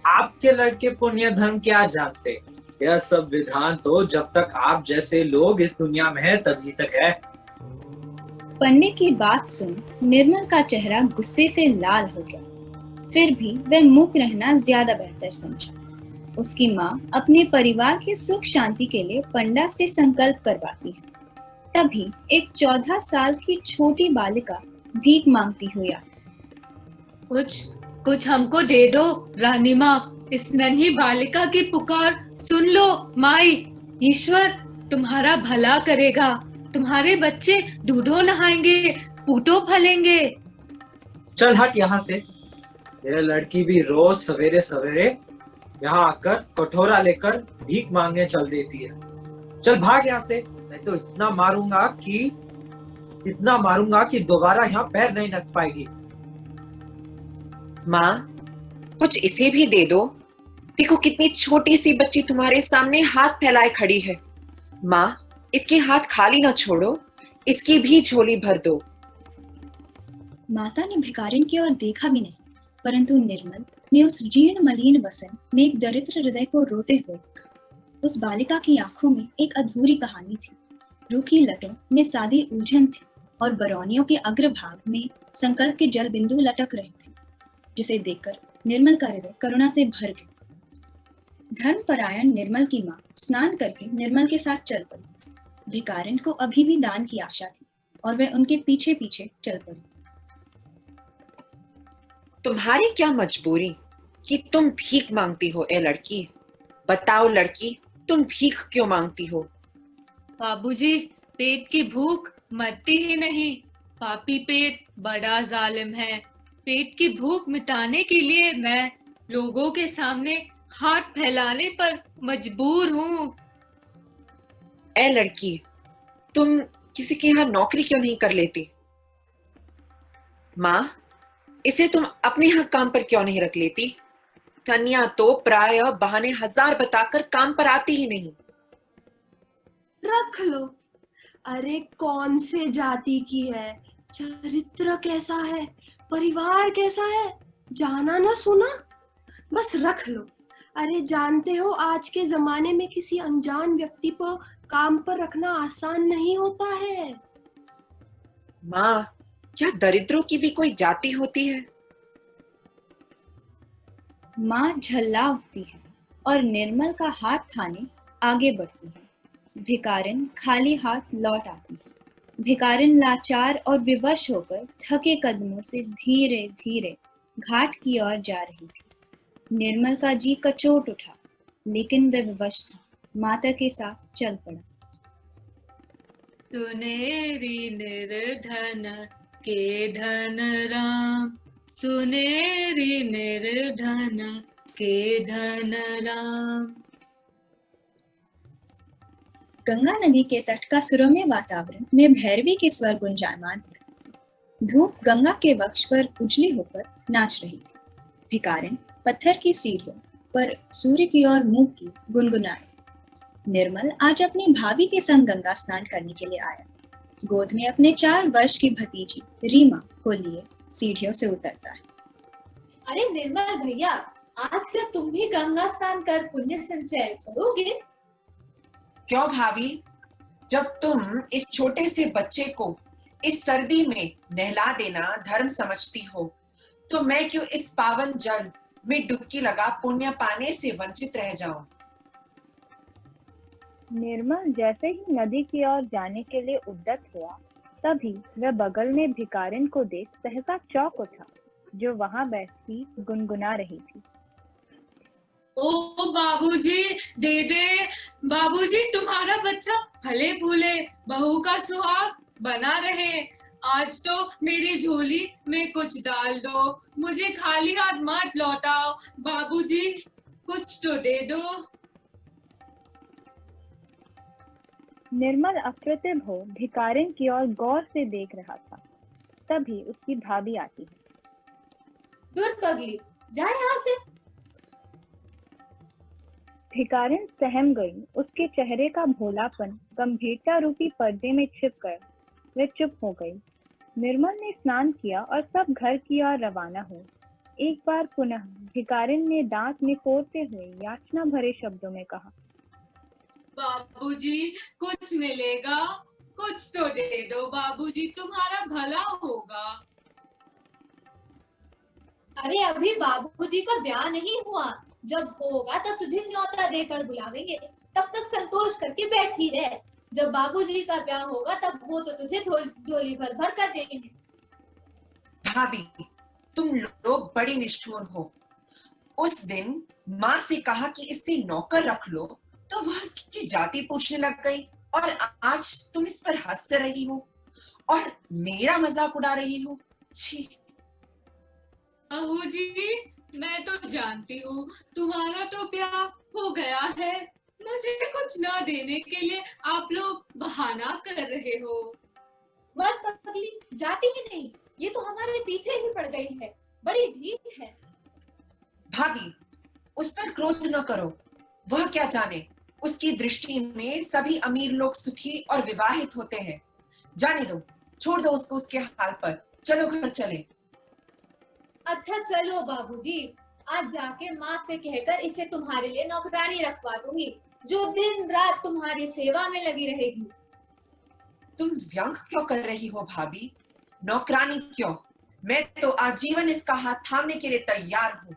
आपके लड़के पुण्य धर्म क्या जानते? यह सब विधान तो जब तक आप जैसे लोग इस दुनिया में हैं तभी तक है। पंडे की बात सुन निर्मल का चेहरा गुस्से से लाल हो गया। फिर भी वह मूक रहना ज्यादा बेहतर समझा। उसकी माँ अपने परिवार के सुख शांति के लिए पंडा से संकल्प करवाती है। तभी एक 14 साल की छोटी बालिका भीख मांगती हुई आई। कुछ हमको दे दो रानी माँ, इस नन्ही बालिका की पुकार सुन लो माई। ईश्वर तुम्हारा भला करेगा, तुम्हारे बच्चे दूधो नहाएंगे, पूटो फलेंगे। चल हट यहाँ से। यह लड़की भी रोज सवेरे सवेरे यहाँ आकर कटोरा लेकर भीख मांगने चल देती है। चल भाग यहाँ से, मैं तो इतना मारूंगा कि दोबारा यहाँ पैर नहीं रख पाएगी। माँ, कुछ इसे भी दे दो। देखो कितनी छोटी सी बच्ची तुम्हारे सामने हाथ फैलाए खड़ी है। माँ, इसके हाथ खाली न छोड़ो, इसकी भी झोली भर दो। माता ने भिखारिन की ओर देखा भी नहीं, परंतु निर्मल ने उस जीर्ण मलिन वसन में एक दरिद्र हृदय को रोते हुए देखा। उस बालिका की आंखों में एक अधूरी कहानी थी। रूखी लटों में सादी उलझन थी और बरौनियों के अग्रभाग में संकल्प के जल बिंदु लटक रहे थे, जिसे देखकर निर्मल का हृदय करुणा से भर गया। धर्मपरायण निर्मल की माँ स्नान करके निर्मल के साथ चल पड़ी। भिखारिन को अभी भी दान की आशा थी और वह उनके पीछे पीछे चल पड़ी। तुम्हारी क्या मजबूरी कि तुम भीख मांगती हो? ए लड़की, बताओ लड़की, तुम भीख क्यों मांगती हो? बाबूजी, पेट की भूख मरती ही नहीं। पापी पेट बड़ा जालिम है। पेट की भूख मिटाने के लिए मैं लोगों के सामने हाथ फैलाने पर मजबूर हूँ। ए लड़की, तुम किसी के यहाँ नौकरी क्यों नहीं कर लेती? माँ, इसे तुम अपने यहाँ काम पर क्यों नहीं रख लेती? तनिया तो प्राय बहाने हजार बताकर काम पर आती ही नहीं। रख लो। अरे कौन से जाति की है, चरित्र कैसा है, परिवार कैसा है, जाना ना सुना, बस रख लो। अरे जानते हो आज के जमाने में किसी अनजान व्यक्ति को काम पर रखना आसान नहीं होता है। माँ, क्या दरिद्रों की भी कोई जाति होती है? माँ झल्ला उठती है और निर्मल का हाथ थाने आगे बढ़ती है। भिखारिन खाली हाथ लौट आती है। भिखारिन लाचार और विवश होकर थके कदमों से धीरे धीरे घाट की ओर जा रही थी। निर्मल का जी कचोट उठा, लेकिन वह विवश था। माता के साथ चल पड़ा। सुनेरी निर्धन के धन राम, सुनेरी निर्धन के धन राम। गंगा नदी के तट का सुरम्य वातावरण में भैरवी के स्वर गुंजायमान हो रहे थे। धूप गंगा के वक्ष पर उजली होकर नाच रही थी। भिखारिन पत्थर की सीढ़ियों पर सूर्य की ओर मुंह की गुनगुनाए। निर्मल आज अपनी भाभी के संग गंगा स्नान करने के लिए आया। गोद में अपने 4 वर्ष की भतीजी रीमा को लिए सीढ़ियों से उतरता है। अरे निर्मल भैया, आज क्या तुम भी गंगा स्नान कर पुण्य संचय करोगे? क्यों भाभी, जब तुम इस छोटे से बच्चे को इस सर्दी में नहला देना धर्म समझती हो, तो मैं क्यों इस पावन जल में डुबकी लगा पुण्य पाने से वंचित रह जाऊं? निर्मल जैसे ही नदी की ओर जाने के लिए उद्यत हुआ, तभी वह बगल में भिखारिन को देख सहसा चौंक उठा, जो वहां बैठी गुनगुना रही थी। ओ बाबूजी, दे दे बाबूजी, तुम्हारा बच्चा फले फूले बहू का सुहाग बना रहे। आज तो मेरी झोली में कुछ डाल दो, मुझे खाली हाथ मत लौटाओ बाबूजी, कुछ तो दे दो। निर्मल अप्रतिभ हो भिखारिन की ओर गौर से देख रहा था। तभी उसकी भाभी आती है। दूर पगली, जा यहाँ से। भिखारिन सहम गई। उसके चेहरे का भोलापन गंभीरता रूपी पर्दे में छिप कर वह चुप हो गई। निर्मल ने स्नान किया और सब घर की ओर रवाना हुए। एक बार पुनः भिखारिन ने दांत निपोरते हुए याचना भरे शब्दों में कहा, बाबूजी कुछ मिलेगा, कुछ तो दे दो बाबूजी, तुम्हारा भला होगा। अरे अभी बाबूजी का ब्याह नहीं हुआ, जब होगा तब तुझे न्योता देकर बुलावेंगे, तब तक संतोष करके बैठी रह। जब बाबूजी का ब्याह होगा तब वो तो तुझे झोली भर भर कर देंगे। भाभी, तुम लोग बड़ी निष्ठुर हो। उस दिन माँ से कहा कि इससे नौकर रख लो, तो वह उसकी जाति पूछने लग गई, और आज तुम इस पर हंस रही हो और मेरा मजाक उड़ा रही हो। छी। बाबूजी, मैं तो जानती हूँ तुम्हारा तो ब्याह हो गया है, मुझे कुछ न देने के लिए आप लोग बहाना कर रहे हो। मत पगली, जाती ही नहीं, ये तो हमारे पीछे ही पड़ गई है, बड़ी ढीठ है। भाभी, उस पर क्रोध न करो। वह क्या जाने, उसकी दृष्टि में सभी अमीर लोग सुखी और विवाहित होते हैं। जाने दो, छोड़ दो उसको उसके हाल पर। चलो घर चले। अच्छा चलो बाबूजी, आज जाके माँ से कहकर इसे तुम्हारे लिए नौकरानी रखवा दूंगी, जो दिन रात तुम्हारी सेवा में लगी रहेगी। तुम व्यंग क्यों कर रही हो भाभी? नौकरानी क्यों? मैं तो आजीवन इसका हाथ थामने के लिए तैयार हूँ।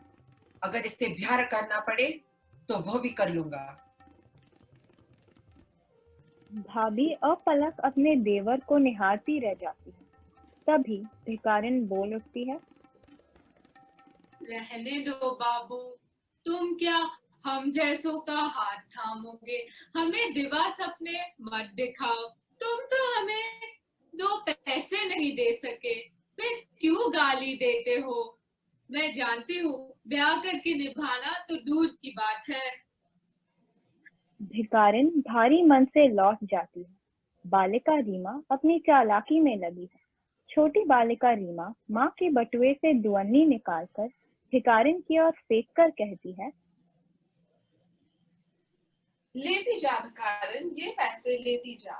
अगर इससे ब्याह करना पड़े तो वह भी कर लूंगा। भाभी अपलक अपने देवर को निहारती रह जाती है। तभी भिखारिन बोल उठती है, रहने दो बाबू, तुम क्या हम जैसों का हाथ थामोगे? हमें दिवा सपने मत दिखाओ। तुम तो हमें 2 पैसे नहीं दे सके, फिर क्यों गाली देते हो? मैं जानती हूँ ब्याह करके निभाना तो दूर की बात है। भिखारिन भारी मन से लौट जाती है। बालिका रीमा अपनी चालाकी में लगी है। छोटी बालिका रीमा माँ के बटुए से दुअन्नी निकालकर भिखारिन की ओर फेंक कर कहती है, लेती जा भिखारिन, ये पैसे लेती जा।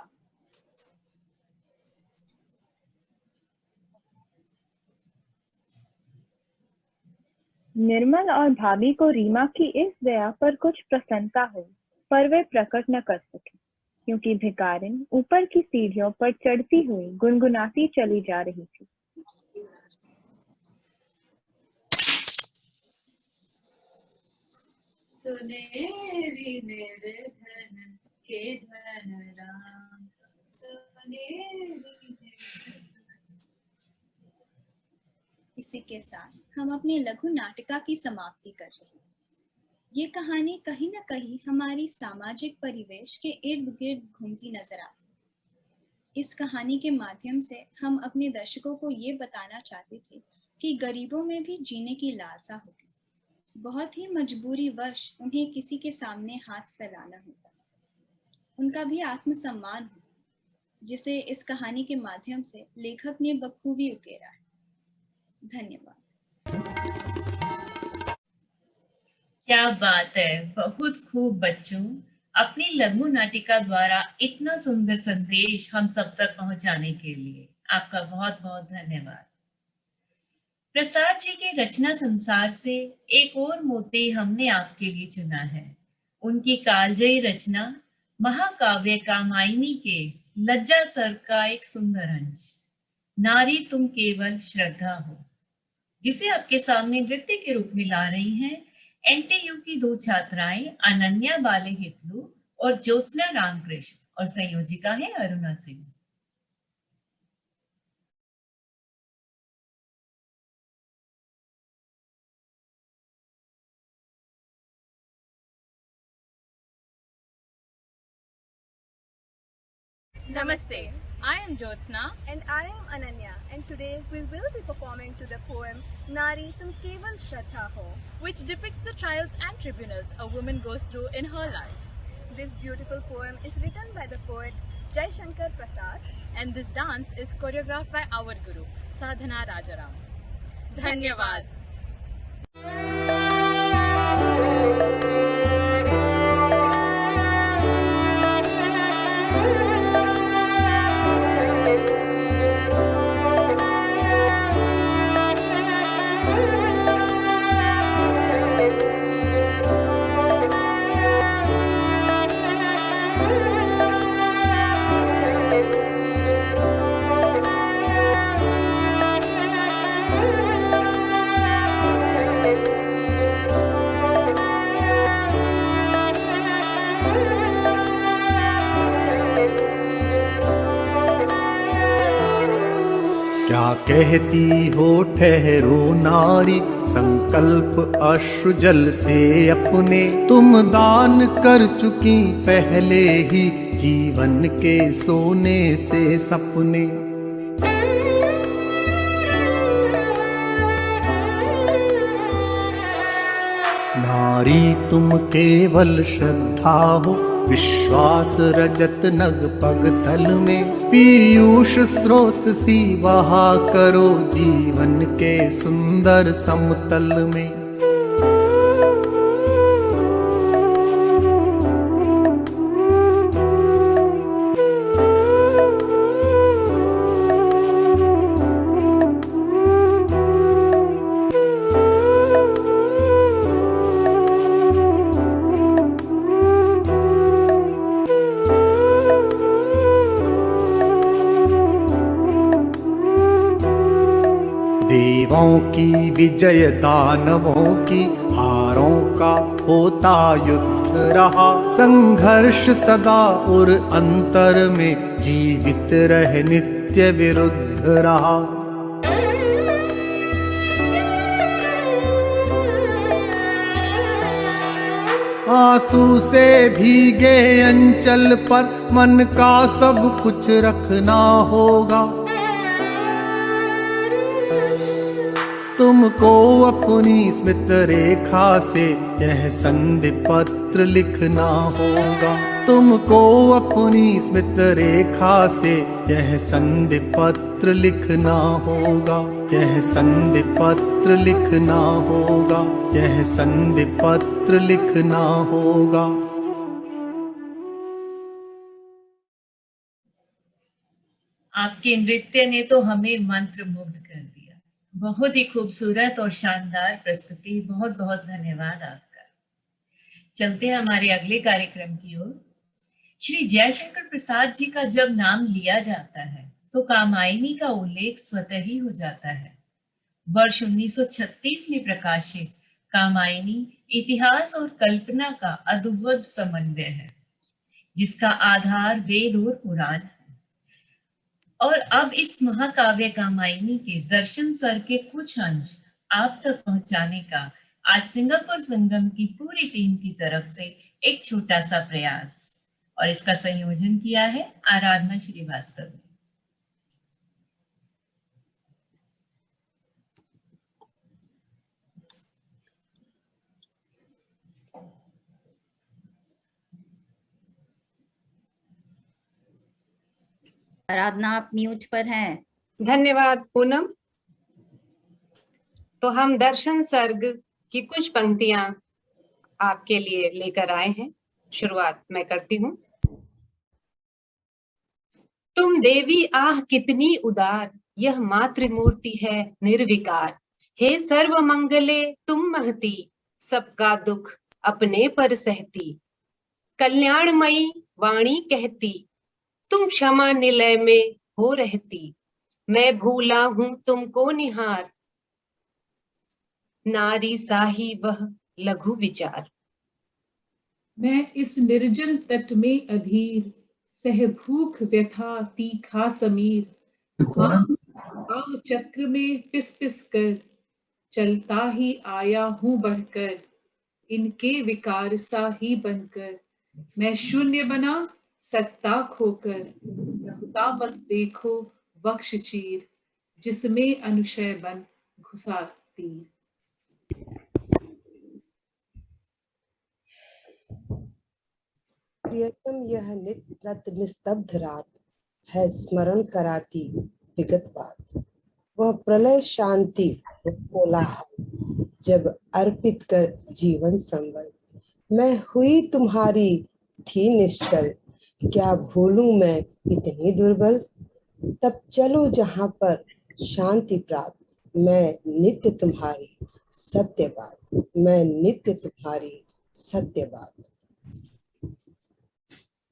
निर्मल और भाभी को रीमा की इस दया पर कुछ प्रसन्नता हुई, पर वे प्रकट न कर सके, क्योंकि भिखारिन ऊपर की सीढ़ियों पर चढ़ती हुई गुनगुनाती चली जा रही थी। सुनेरी निर्धन के धन राम, सुनेरी। इसी के साथ हम अपने लघु नाटिका की समाप्ति कर रहे हैं। ये कहानी कहीं न कहीं हमारी सामाजिक परिवेश के इर्द गिर्द घूमती नजर आती है। इस कहानी के माध्यम से हम अपने दर्शकों को ये बताना चाहते थे कि गरीबों में भी जीने की लालसा होती है। बहुत ही मजबूरीवश उन्हें किसी के सामने हाथ फैलाना होता है। उनका भी आत्मसम्मान होता है, जिसे इस कहानी के माध्यम से लेखक ने बखूबी उकेरा है। धन्यवाद। क्या बात है, बहुत खूब बच्चों। अपनी लघु नाटिका द्वारा इतना सुंदर संदेश हम सब तक पहुंचाने के लिए आपका बहुत बहुत धन्यवाद। प्रसाद जी के रचना संसार से एक और मोती हमने आपके लिए चुना है। उनकी कालजयी रचना महाकाव्य कामायनी के लज्जा सर का एक सुंदर अंश, नारी तुम केवल श्रद्धा हो, जिसे आपके सामने नृत्य के रूप में ला रही हैं एनटीयू की 2 छात्राएं अनन्या बाले हितलू और ज्योत्सना रामकृष्ण, और संयोजिका है Aruna Singh. Namaste. I am Jyotsna and I am Ananya, and today we will be performing to the poem Nari Tum Keval Shraddha Ho, which depicts the trials and tribunals a woman goes through in her life. This beautiful poem is written by the poet Jai Shankar Prasad, and this dance is choreographed by our guru Sadhana Rajaram. Dhanyavad. क्या कहती हो ठहरो नारी, संकल्प अश्रु जल से अपने तुम दान कर चुकी पहले ही जीवन के सोने से सपने। नारी तुम केवल श्रद्धा हो, विश्वास रजत नग पग तल में, पीयूष स्रोत सी बहा करो जीवन के सुंदर समतल में। देवों की विजय दानवों की हारों का होता युद्ध रहा, संघर्ष सदा और अंतर में जीवित रह नित्य विरुद्ध रहा। आंसू से भीगे अंचल पर मन का सब कुछ रखना होगा, तुमको अपनी स्मृत रेखा से यह संधि पत्र लिखना होगा, तुमको अपनी स्मृत रेखा से यह संधि पत्र लिखना होगा, यह संधि पत्र लिखना होगा, यह संधि पत्र लिखना होगा। आपके नृत्य ने तो हमें मंत्रमुग्ध कर दिया। बहुत ही खूबसूरत और शानदार प्रस्तुति, बहुत बहुत धन्यवाद आपका। चलते हैं हमारे अगले कार्यक्रम की ओर। श्री जयशंकर प्रसाद जी का जब नाम लिया जाता है तो कामायनी का उल्लेख स्वतः ही हो जाता है। वर्ष 1936 में प्रकाशित कामायनी इतिहास और कल्पना का अद्भुत समन्वय है, जिसका आधार वेद और पुराण है। और अब इस महाकाव्य कामायनी के दर्शन सर के कुछ अंश आप तक पहुंचाने का आज सिंगापुर संगम की पूरी टीम की तरफ से एक छोटा सा प्रयास, और इसका संयोजन किया है आराधना श्रीवास्तव ने। आराधना, आप म्यूट पर हैं। धन्यवाद पूनम। तो हम दर्शन सर्ग की कुछ पंक्तियां आपके लिए लेकर आए हैं। शुरुआत मैं करती हूँ। तुम देवी आह कितनी उदार, यह मातृमूर्ति है निर्विकार, हे सर्व मंगले तुम महती, सबका दुख अपने पर सहती। कल्याणमयी वाणी कहती, तुम क्षमा निलय में हो रहती। मैं भूला हूं तुमको निहार, नारी साही वह लघु विचार। मैं इस निर्जन तट में अधीर, सह भूख व्यथा तीखा समीर। आह चक्र में पिस पिस कर, चलता ही आया हूं बढ़कर। इनके विकार सा ही बनकर, मैं शून्य बना सत्ता खोकर। रहता मत देखो वक्ष चीर, जिसमें अनुशय बन घुसा तीर। प्रियतम यह नित निस्तब्ध रात है, स्मरण कराती विगत बात। वह प्रलय शांति कोलाहल, जब अर्पित कर जीवन संबल। मैं हुई तुम्हारी थी निश्चल, क्या भूलूं मैं इतनी दुर्बल। तब चलो जहां पर शांति प्राप्त, मैं नित्य तुम्हारी सत्य बात। मैं नित्य तुम्हारी सत्य बात।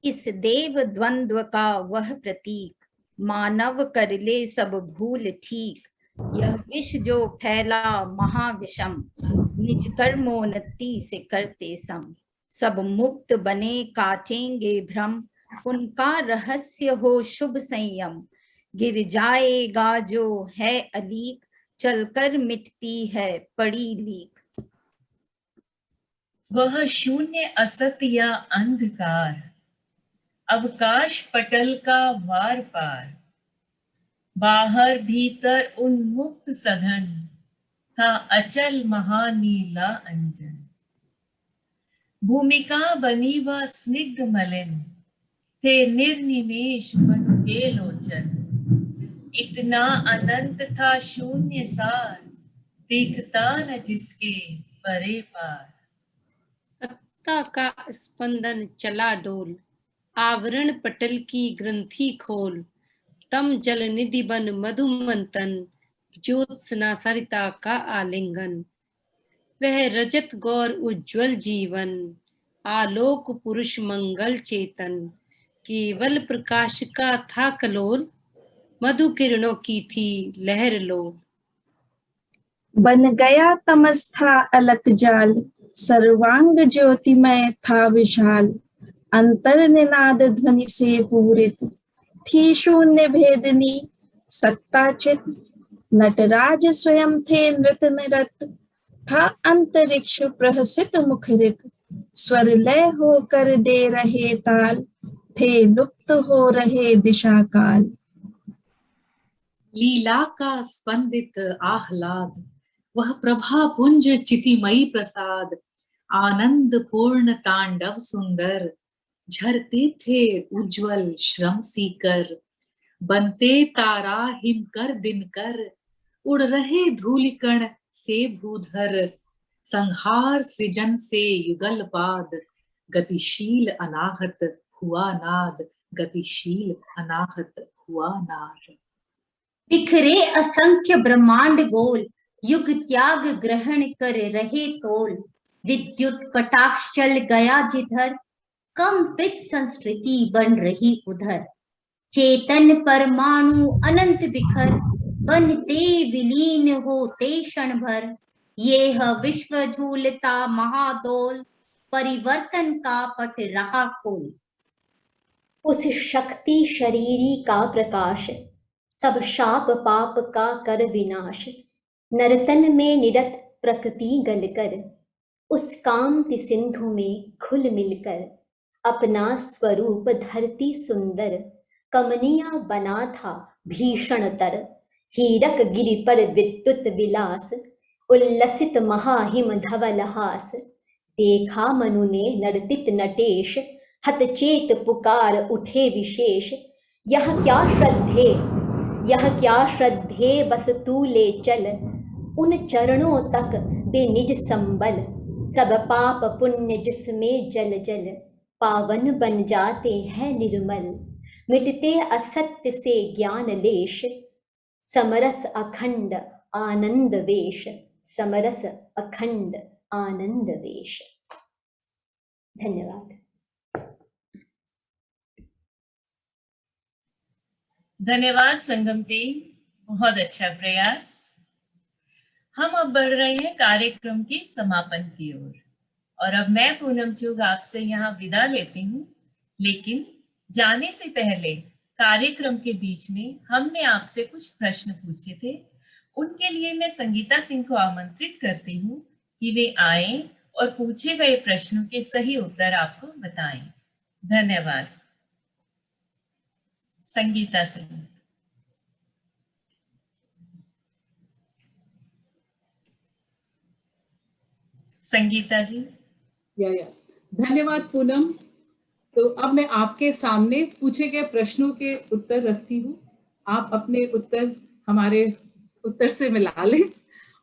इस देव द्वंद्व का वह प्रतीक, मानव कर ले सब भूल ठीक। यह विष जो फैला महाविषम, निज कर्मोन्नति से करते सम। सब मुक्त बने काटेंगे भ्रम, उनका रहस्य हो शुभ संयम। गिर जाएगा जो है अलीक, चलकर मिटती है पड़ी लीक। वह शून्य असत या अंधकार, अवकाश पटल का वार पार। बाहर भीतर उन्मुक्त सघन, था अचल महानीला अंजन। भूमिका बनी व स्निग्ध मलिन, थे निर्निमेष मनु के लोचन। इतना अनंत था शून्य सार, दिखता न जिसके परे पार। सत्ता का स्पंदन चला डोल, आवरण पटल की ग्रंथि खोल। तम जल निधि बन मधुमंथन, ज्योत्सना सरिता का आलिंगन। वह रजत गौर उज्ज्वल जीवन, आलोक पुरुष मंगल चेतन। केवल प्रकाश का था कलोल, मधु किरणों की थी लहर लोल। बन गया तमस था अलक जाल, सर्वांग ज्योतिमय था विशाल। अंतर निनाद ध्वनि से पूरित, थी शून्य भेदनी सत्ता चित। नटराज स्वयं थे नृत निरत, था अंतरिक्ष प्रहसित मुखरित। स्वर लय होकर दे रहे ताल, थे लुप्त हो रहे दिशा काल। लीला का स्पंदित आह्लाद, वह प्रभा पुंज चितिमयी प्रसाद। आनंद पूर्ण तांडव सुंदर, झरते थे उज्ज्वल श्रम सीकर। बनते तारा हिमकर दिनकर, उड़ रहे धूलिकण से भूधर। संहार सृजन से युगल पाद, गतिशील अनाहत हुआ नाद। गतिशील अनाहत हुआ नाद। बिखरे असंख्य ब्रह्मांड गोल, युग त्याग ग्रहण कर रहे तोल। विद्युत कटाक्ष चल गया जिधर, कंपित संस्कृति बन रही उधर। चेतन परमाणु अनंत बिखर, बनते विलीन होते क्षण भर। यह विश्व झूलता महादोल, परिवर्तन का पट रहा खोल। उस शक्ति शरीरी का प्रकाश, सब शाप पाप का कर विनाश। नर्तन में निरत प्रकृति गलकर, उस कांति सिंधु में घुल मिलकर। अपना स्वरूप धरती सुंदर, कमनिया बना था भीषण तर। हीरक गिरि पर विद्युत विलास, उल्लसित महाहिम धवल हास। देखा मनु ने नर्तित नटेश, हतचेत पुकार उठे विशेष। यह क्या श्रद्धे, यह क्या श्रद्धे, बस तू ले चल। उन चरणों तक दे निज संबल। सब पाप पुण्य जिसमें जल जल, पावन बन जाते हैं निर्मल। मिटते असत्य से ज्ञान लेश, समरस अखंड आनंद वेश, समरस अखंड आनंद वेश। धन्यवाद। धन्यवाद संगम टीम, बहुत अच्छा प्रयास। हम अब बढ़ रहे हैं कार्यक्रम की समापन की ओर, और अब मैं पूनम चुग आपसे यहाँ विदा लेती हूँ। लेकिन जाने से पहले कार्यक्रम के बीच में हमने आपसे कुछ प्रश्न पूछे थे, उनके लिए मैं संगीता सिंह को आमंत्रित करती हूँ कि वे आएं और पूछे गए प्रश्नों के सही उत्तर आपको बताएं। धन्यवाद। संगीता सिंह। संगीता जी। या धन्यवाद पूनम। तो अब मैं आपके सामने पूछे गए प्रश्नों के उत्तर रखती हूँ। आप अपने उत्तर हमारे उत्तर से मिला लें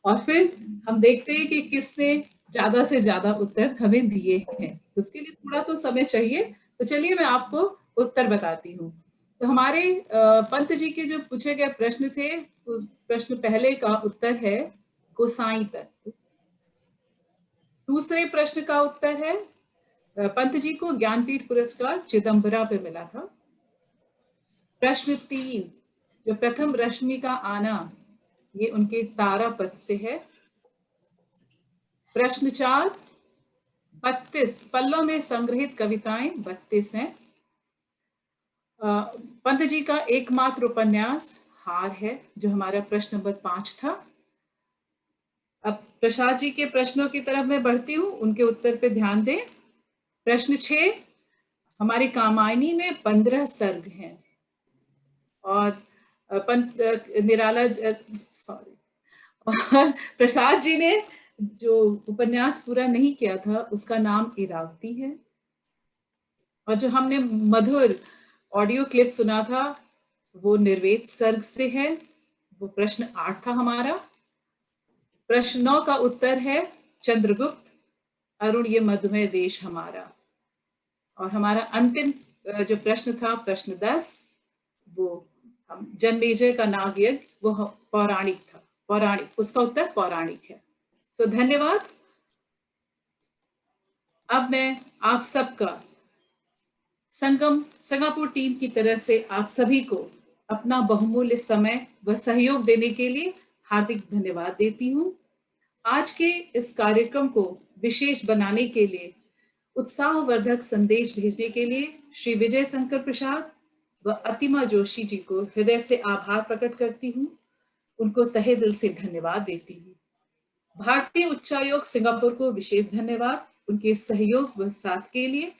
और फिर हम देखते हैं कि किसने ज्यादा से ज्यादा उत्तर हमें दिए हैं। उसके लिए थोड़ा तो समय चाहिए, तो चलिए मैं आपको उत्तर बताती हूँ। तो हमारे पंत जी के जो पूछे गए प्रश्न थे, उस प्रश्न पहले का उत्तर है कोसाई तत्व। दूसरे प्रश्न का उत्तर है, पंत जी को ज्ञानपीठ पुरस्कार चिदम्बरा पे मिला था। प्रश्न 3, जो प्रथम रश्मि का आना, ये उनके तारापथ से है। प्रश्न 4, 32 पल्लों में संग्रहित कविताएं 32 हैं। पंत जी का एकमात्र उपन्यास हार है, जो हमारा प्रश्न नंबर 5 था। अब प्रसाद जी के प्रश्नों की तरफ मैं बढ़ती हूँ, उनके उत्तर पे ध्यान दें। प्रश्न 6, हमारी कामायनी में 15 सर्ग हैं और पंत निराला सॉरी और प्रसाद जी ने जो उपन्यास पूरा नहीं किया था उसका नाम इरावती है, और जो हमने मधुर ऑडियो क्लिप सुना था वो निर्वेद सर्ग से है। वो प्रश्न 8 था हमारा। प्रश्न 9 का उत्तर है चंद्रगुप्त, अरुण ये मधुमेह देश हमारा। और हमारा अंतिम जो प्रश्न था, प्रश्न 10, वो जन्मेजय का नागयज्ञ, वो पौराणिक था। पौराणिक, उसका उत्तर पौराणिक है। सो धन्यवाद। अब मैं आप सबका संगम सिंगापुर टीम की तरफ से आप सभी को अपना बहुमूल्य समय व सहयोग देने के लिए हार्दिक धन्यवाद देती हूँ। आज के इस कार्यक्रम को विशेष बनाने के लिए, उत्साहवर्धक संदेश भेजने के लिए श्री विजय शंकर प्रसाद व अतिमा जोशी जी को हृदय से आभार प्रकट करती हूँ। उनको तहे दिल से धन्यवाद देती हूँ। भारतीय उच्चायोग सिंगापुर को विशेष धन्यवाद उनके सहयोग व साथ के लिए।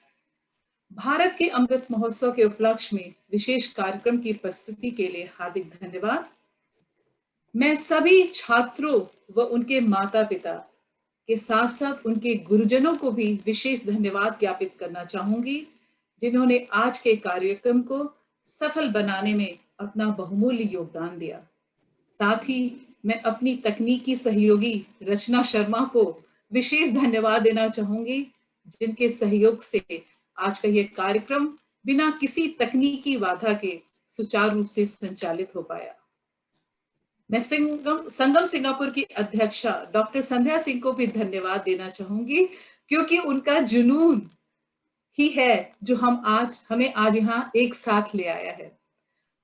भारत के अमृत महोत्सव के उपलक्ष्य में विशेष कार्यक्रम की प्रस्तुति के लिए हार्दिक धन्यवाद। मैं सभी छात्रों व उनके माता पिता के साथ साथ उनके गुरुजनों को भी विशेष धन्यवाद ज्ञापित करना चाहूंगी, जिन्होंने आज के कार्यक्रम को सफल बनाने में अपना बहुमूल्य योगदान दिया। साथ ही मैं अपनी तकनीकी सहयोगी रचना शर्मा को विशेष धन्यवाद देना चाहूंगी, जिनके सहयोग से आज का ये कार्यक्रम बिना किसी तकनीकी बाधा के सुचारू रूप से संचालित हो पाया। मैं संगम सिंगापुर की अध्यक्षा डॉक्टर संध्या सिंह को भी धन्यवाद देना चाहूंगी, क्योंकि उनका जुनून ही है जो हमें आज यहाँ एक साथ ले आया है।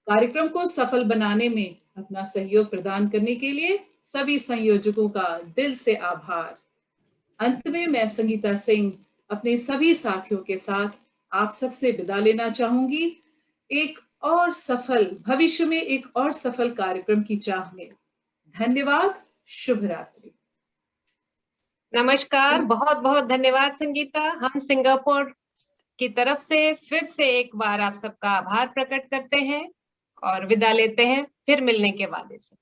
कार्यक्रम को सफल बनाने में अपना सहयोग प्रदान करने के लिए सभी संयोजकों का दिल से आभार। अंत में मैं संगीता सिंह अपने सभी साथियों के साथ आप सबसे विदा लेना चाहूंगी, एक और सफल भविष्य में एक और सफल कार्यक्रम की चाह में। धन्यवाद। शुभ रात्रि। नमस्कार, बहुत बहुत धन्यवाद संगीता। हम सिंगापुर की तरफ से फिर से एक बार आप सबका आभार प्रकट करते हैं और विदा लेते हैं, फिर मिलने के वादे से।